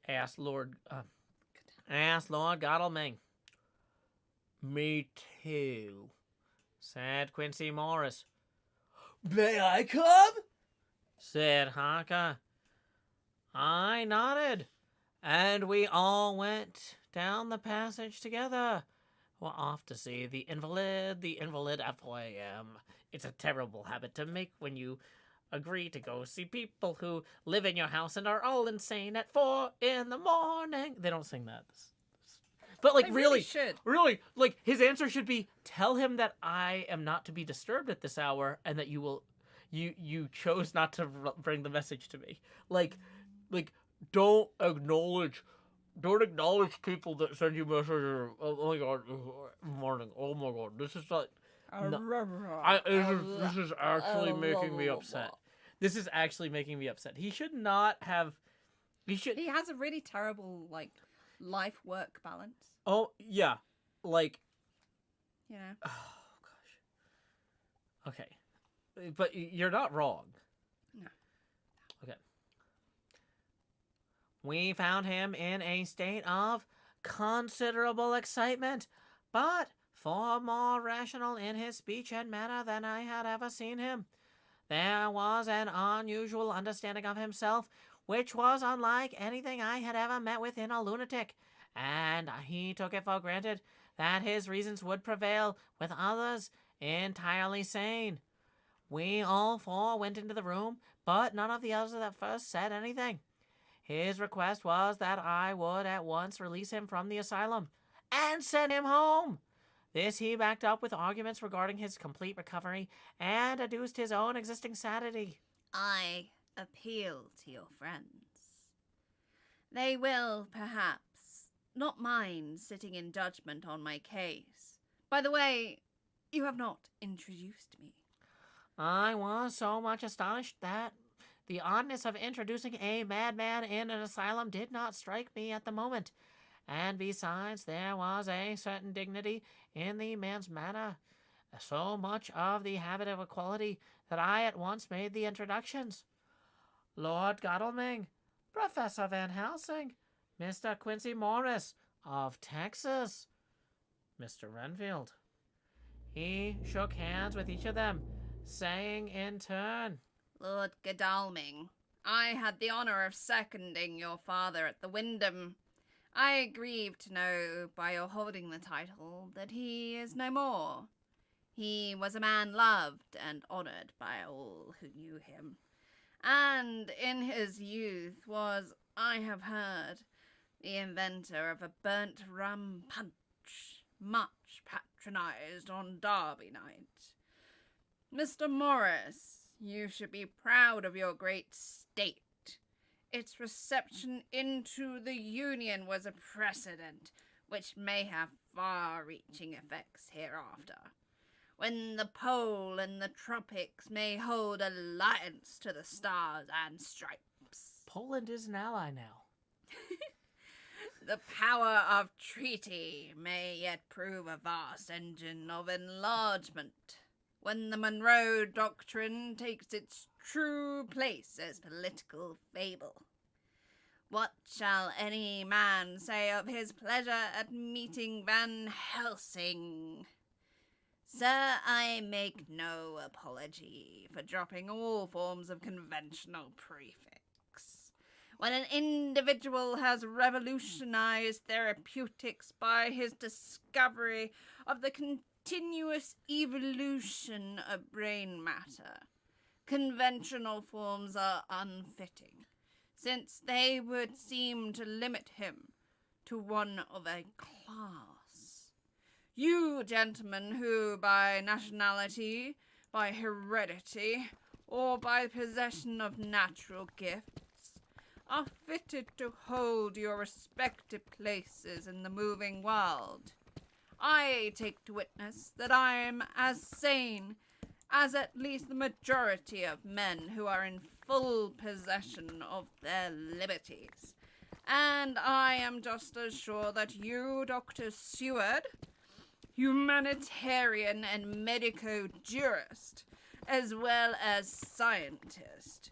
Asked Lord Godalming. Me too, said Quincy Morris. May I come? Said Harker. I nodded, and we all went down the passage together. We're off to see the invalid at 4 a.m. It's a terrible habit to make when you agree to go see people who live in your house and are all insane at 4 in the morning. They don't sing that. But like, They really should. really, like, his answer should be, tell him that I am not to be disturbed at this hour and that you chose not to bring the message to me. Like, don't acknowledge people that send you messages. Oh my god, morning. Oh my god, this is like, this is actually making me upset. This is actually making me upset. He should not have. He has a really terrible life-work balance. Oh yeah, like. You know. Oh gosh. Okay, but you're not wrong. No. Okay. We found him in a state of considerable excitement, but far more rational in his speech and manner than I had ever seen him. There was an unusual understanding of himself, which was unlike anything I had ever met with in a lunatic, and he took it for granted that his reasons would prevail with others entirely sane. We all four went into the room, but none of the others at first said anything. His request was that I would at once release him from the asylum and send him home. This he backed up with arguments regarding his complete recovery and adduced his own existing sanity. I appeal to your friends. They will, perhaps, not mind sitting in judgment on my case. By the way, you have not introduced me. I was so much astonished that the oddness of introducing a madman in an asylum did not strike me at the moment. And besides, there was a certain dignity in the man's manner, so much of the habit of equality, that I at once made the introductions. Lord Godalming, Professor Van Helsing, Mr. Quincy Morris of Texas, Mr. Renfield. He shook hands with each of them, saying in turn, Lord Godalming, I had the honour of seconding your father at the Wyndham. I grieve to know by your holding the title that he is no more. He was a man loved and honoured by all who knew him, and in his youth was, I have heard, the inventor of a burnt rum punch, much patronised on Derby night. Mr. Morris, you should be proud of your great state. Its reception into the Union was a precedent which may have far-reaching effects hereafter, when the pole and the tropics may hold alliance to the stars and stripes. Poland is an ally now. The power of treaty may yet prove a vast engine of enlargement when the Monroe Doctrine takes its true place as political fable. What shall any man say of his pleasure at meeting Van Helsing? Sir, I make no apology for dropping all forms of conventional prefix. When an individual has revolutionized therapeutics by his discovery of the continuous evolution of brain matter, conventional forms are unfitting, since they would seem to limit him to one of a class. You, gentlemen, who by nationality, by heredity, or by possession of natural gifts, are fitted to hold your respective places in the moving world, I take to witness that I am as sane as at least the majority of men who are in full possession of their liberties. And I am just as sure that you, Dr. Seward, humanitarian and medico-jurist, as well as scientist,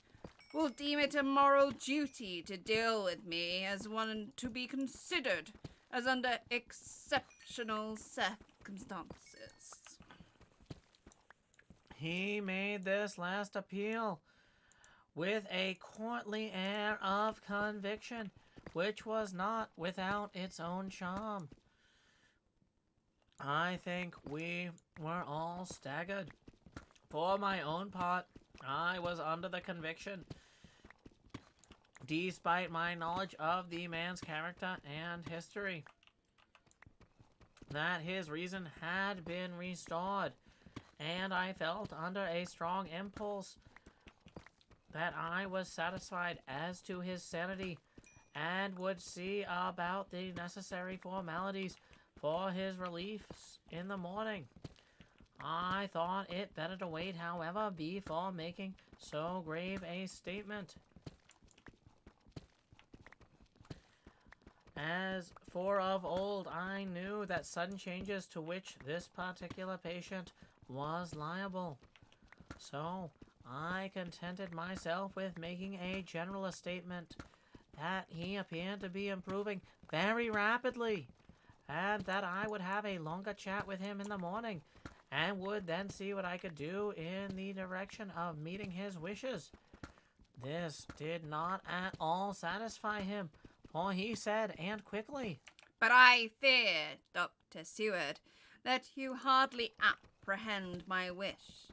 will deem it a moral duty to deal with me as one to be considered as under exceptional circumstances. He made this last appeal with a courtly air of conviction, which was not without its own charm. I think we were all staggered. For my own part, I was under the conviction, despite my knowledge of the man's character and history, that his reason had been restored, and I felt under a strong impulse that I was satisfied as to his sanity and would see about the necessary formalities for his relief in the morning. I thought it better to wait, however, before making so grave a statement. As for of old, I knew that sudden changes to which this particular patient was liable. So I contented myself with making a general statement that he appeared to be improving very rapidly, and that I would have a longer chat with him in the morning, and would then see what I could do in the direction of meeting his wishes. This did not at all satisfy him, for he said, and quickly, But I fear, Dr. Seward, that you hardly apprehend my wish.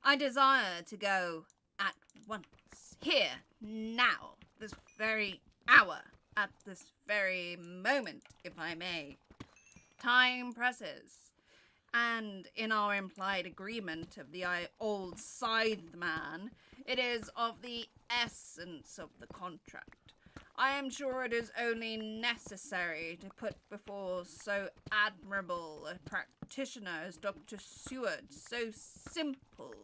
I desire to go at once, here, now, this very hour, at this very moment, if I may. Time presses, and in our implied agreement of the old scythe man, it is of the essence of the contract. I am sure it is only necessary to put before so admirable a practitioner as Dr. Seward so simple,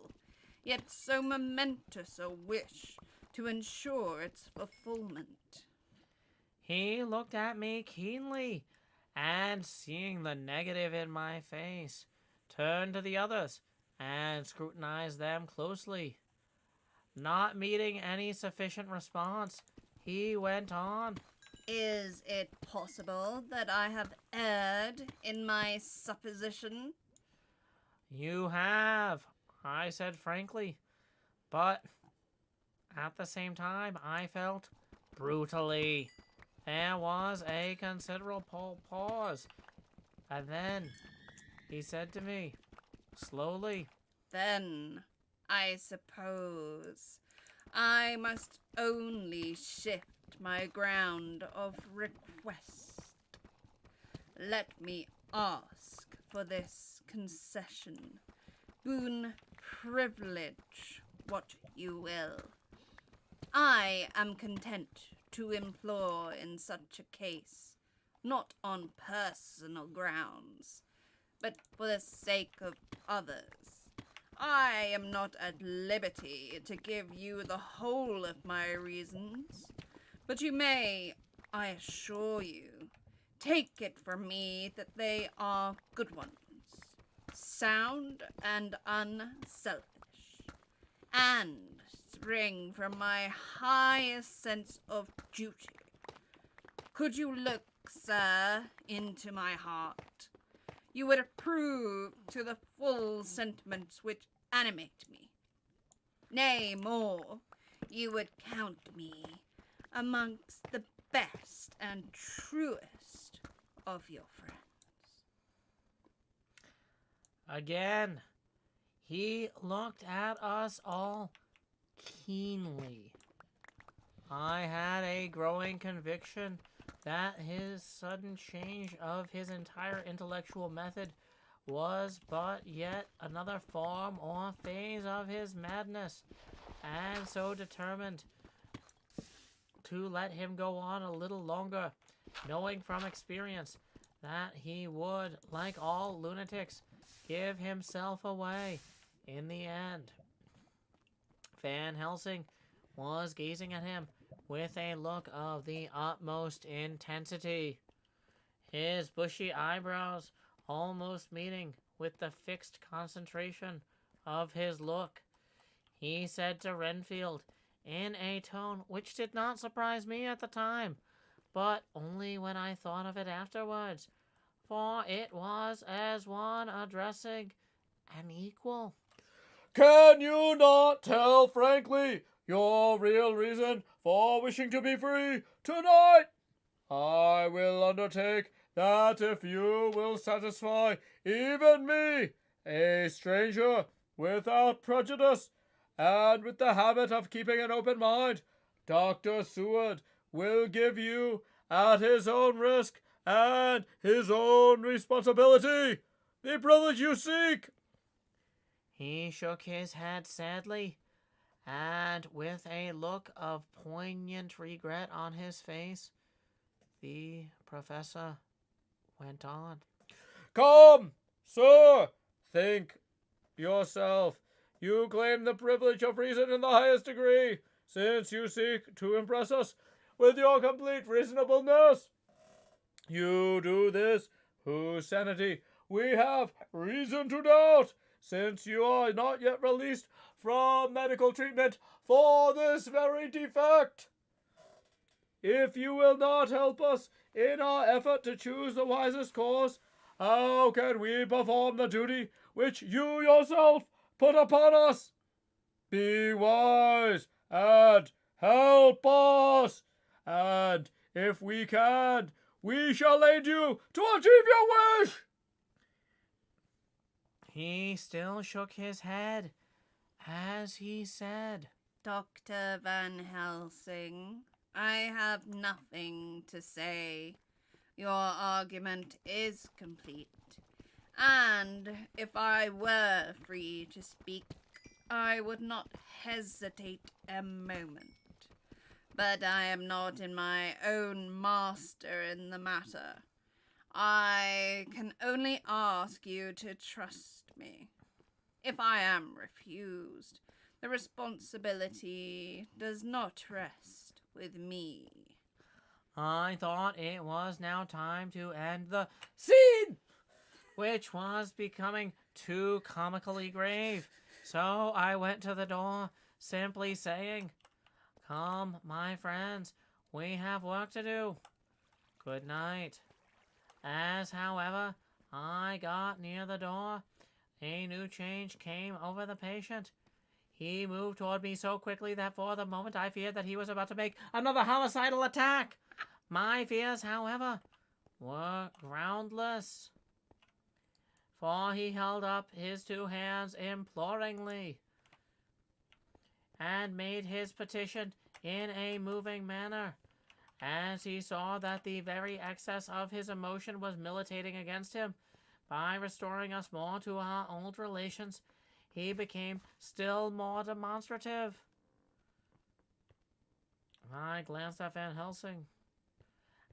yet so momentous a wish to ensure its fulfillment. he looked at me keenly, and seeing the negative in my face, turned to the others and scrutinized them closely. Not meeting any sufficient response, he went on. Is it possible that I have erred in my supposition? You have, I said frankly, but at the same time I felt brutally. There was a considerable pause, and then he said to me, slowly, Then, I suppose, I must only shift my ground of request. Let me ask for this concession, boon, privilege, what you will. I am content to implore in such a case, not on personal grounds, but for the sake of others. I am not at liberty to give you the whole of my reasons, but you may, I assure you, take it from me that they are good ones, sound and unselfish, and spring from my highest sense of duty. Could you look, sir, into my heart, you would approve to the full sentiments which animate me. Nay, more, you would count me amongst the best and truest of your friends. Again, he looked at us all keenly. I had a growing conviction that his sudden change of his entire intellectual method was but yet another form or phase of his madness, and so determined to let him go on a little longer, knowing from experience that he would, like all lunatics, give himself away in the end. Van Helsing was gazing at him with a look of the utmost intensity, his bushy eyebrows almost meeting with the fixed concentration of his look. He said to Renfield, in a tone which did not surprise me at the time, but only when I thought of it afterwards, for it was as one addressing an equal. Can you not tell frankly your real reason for wishing to be free tonight? I will undertake that if you will satisfy even me, a stranger, without prejudice, and with the habit of keeping an open mind, Dr. Seward will give you, at his own risk and his own responsibility, the privilege you seek. He shook his head sadly, and with a look of poignant regret on his face, the professor went on. Come, sir, think yourself. You claim the privilege of reason in the highest degree, since you seek to impress us with your complete reasonableness. You do this whose sanity we have reason to doubt, since you are not yet released from medical treatment for this very defect. If you will not help us in our effort to choose the wisest course, how can we perform the duty which you yourself put upon us? Be wise and help us, and if we can, we shall aid you to achieve your wish. He still shook his head as he said, Dr. Van Helsing, I have nothing to say. Your argument is complete, and if I were free to speak, I would not hesitate a moment. But I am not in my own master in the matter. I can only ask you to trust me. If I am refused, the responsibility does not rest with me. I thought it was now time to end the scene, which was becoming too comically grave. So I went to the door, simply saying, Come, my friends, we have work to do. Good night. As, however, I got near the door, a new change came over the patient. He moved toward me so quickly that for the moment I feared that he was about to make another homicidal attack. My fears, however, were groundless, for he held up his two hands imploringly and made his petition in a moving manner. As he saw that the very excess of his emotion was militating against him, by restoring us more to our old relations, he became still more demonstrative. I glanced at Van Helsing,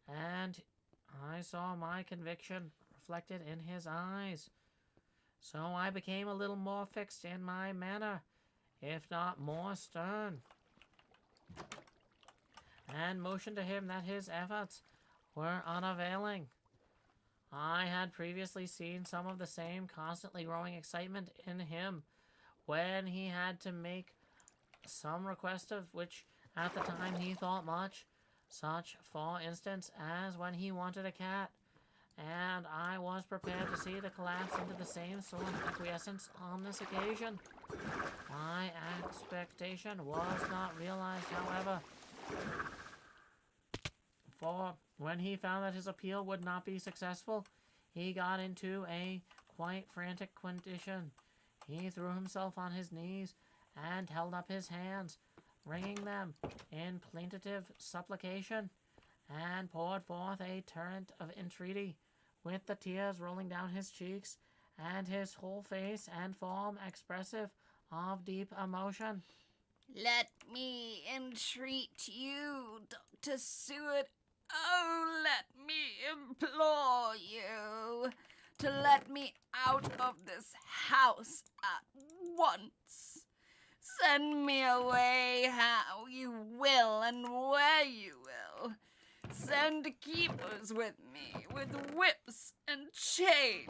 and I saw my conviction reflected in his eyes. So I became a little more fixed in my manner, if not more stern, and motioned to him that his efforts were unavailing. I had previously seen some of the same constantly growing excitement in him when he had to make some request of which at the time he thought much, such, for instance, as when he wanted a cat. And I was prepared to see the collapse into the same sort of acquiescence on this occasion. My expectation was not realized, however, for when he found that his appeal would not be successful, he got into a quite frantic condition. He threw himself on his knees and held up his hands, wringing them in plaintive supplication, and poured forth a torrent of entreaty, with the tears rolling down his cheeks, and his whole face and form expressive of deep emotion. Let me entreat you, Dr. Seward. Oh, let me implore you to let me out of this house at once. Send me away how you will and where you will. Send keepers with me, with whips and chains.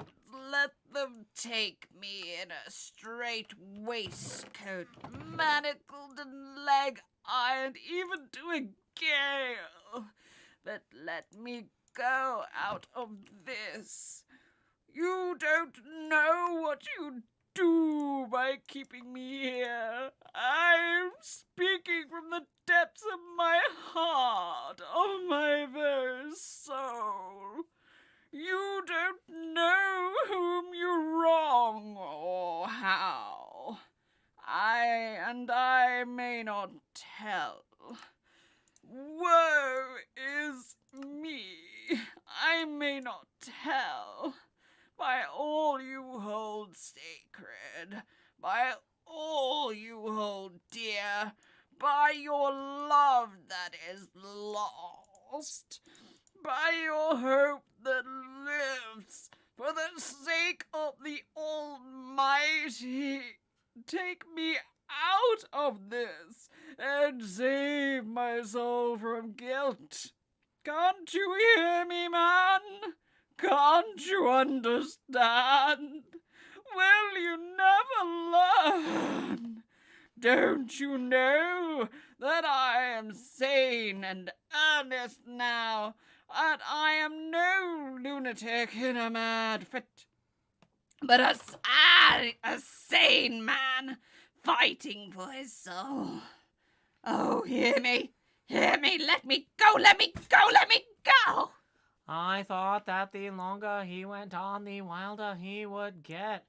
Let them take me in a strait waistcoat, manacled and leg ironed, even to a gale. But let me go out of this. You don't know what you do by keeping me here. I'm speaking from the depths of my heart, of my very soul. You don't know whom you wrong or how. I may not tell. Woe is me. I may not tell. By all you hold sacred, by all you hold dear, by your love that is lost, by your hope that lives, for the sake of the Almighty, take me out of this and save my soul from guilt. Can't you hear me, man? Can't you understand? Will you never learn? Don't you know that I am sane and earnest now, that I am no lunatic in a mad fit, but a sane man fighting for his soul? Oh, hear me, let me go, let me go, let me go! I thought that the longer he went on, the wilder he would get,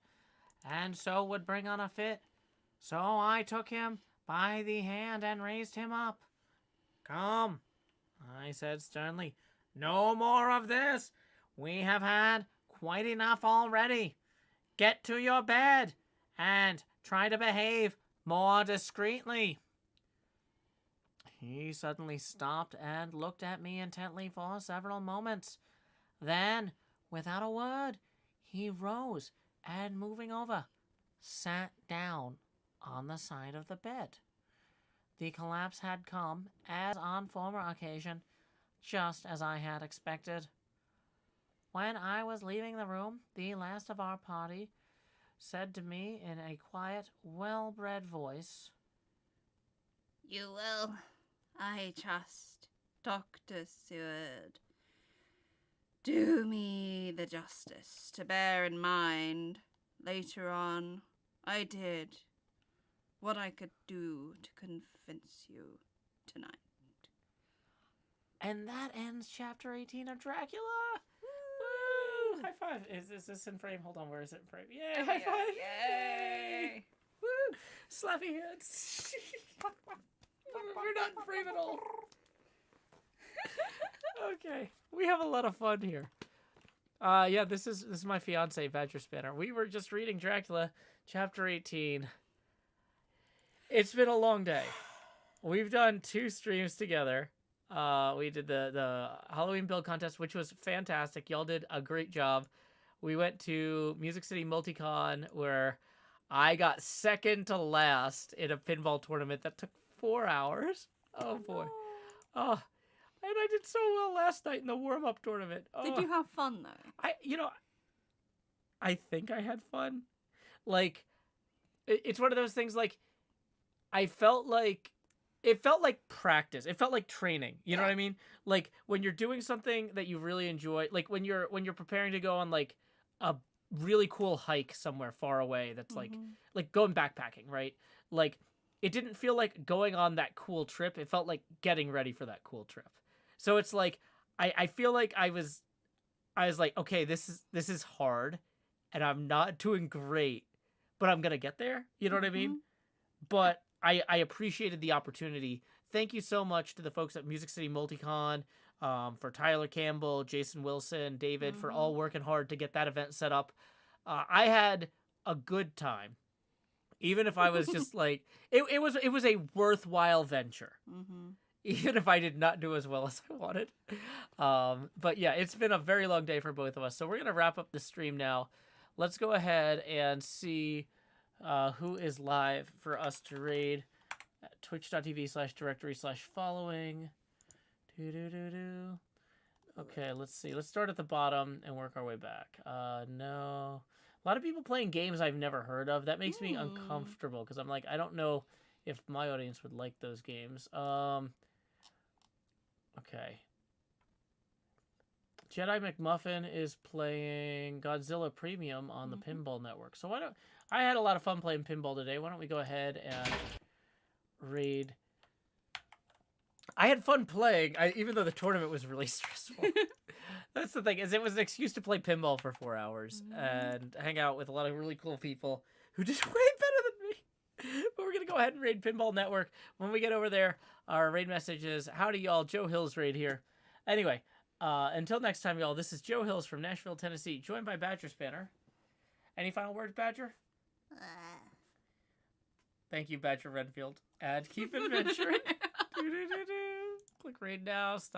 and so would bring on a fit. So I took him by the hand and raised him up. Come, I said sternly, no more of this. We have had quite enough already. Get to your bed, and try to behave more discreetly. He suddenly stopped and looked at me intently for several moments. Then, without a word, he rose and, moving over, sat down on the side of the bed. The collapse had come, as on former occasion, just as I had expected. When I was leaving the room, the last of our party said to me in a quiet, well-bred voice, You will, I trust, Dr. Seward, do me the justice to bear in mind later on I did what I could do to convince you tonight. And that ends chapter 18 of Dracula. Woo! High five. Is this in frame? Hold on, where is it in frame? Yay, high five. Yay! Woo! Slappy hands. We're not in frame at all. Okay. We have a lot of fun here. Yeah, this is my fiance, Badger Spinner. We were just reading Dracula, chapter 18. It's been a long day. We've done 2 streams together. We did the Halloween build contest, which was fantastic. Y'all did a great job. We went to Music City Multicon, where I got second to last in a pinball tournament that took 4 hours. Oh boy. Oh, I did so well last night in the warm-up tournament. Did you have fun though? I think I had fun. Like, it's one of those things. Like, it felt like practice. It felt like training. You know what I mean? Like when you're doing something that you really enjoy. Like when you're preparing to go on like a really cool hike somewhere far away. That's like going backpacking, right? Like it didn't feel like going on that cool trip. It felt like getting ready for that cool trip. So it's like I feel like I was like, okay, this is hard, and I'm not doing great, but I'm gonna get there. You know what I mean? But I appreciated the opportunity. Thank you so much to the folks at Music City Multicon, for Tyler Campbell, Jason Wilson, David, for all working hard to get that event set up. I had a good time, even if I was just like, it was a worthwhile venture, even if I did not do as well as I wanted. But yeah, it's been a very long day for both of us. So we're going to wrap up the stream now. Let's go ahead and see who is live for us to raid at twitch.tv/directory/following. Okay, let's see. Let's start at the bottom and work our way back. No. A lot of people playing games I've never heard of. That makes me uncomfortable because I'm like, I don't know if my audience would like those games. Okay. Jedi McMuffin is playing Godzilla Premium on the Pinball Network. So I had a lot of fun playing pinball today. Why don't we go ahead and raid? I had fun playing, even though the tournament was really stressful. That's the thing, is it was an excuse to play pinball for 4 hours and hang out with a lot of really cool people who did way better than me. But we're going to go ahead and raid Pinball Network. When we get over there, our raid message is, howdy y'all, Joe Hills raid here. Anyway, until next time, y'all, this is Joe Hills from Nashville, Tennessee, joined by Badger Spanner. Any final words, Badger? Thank you, Badger Renfield. And keep adventuring. Click raid now. Stop.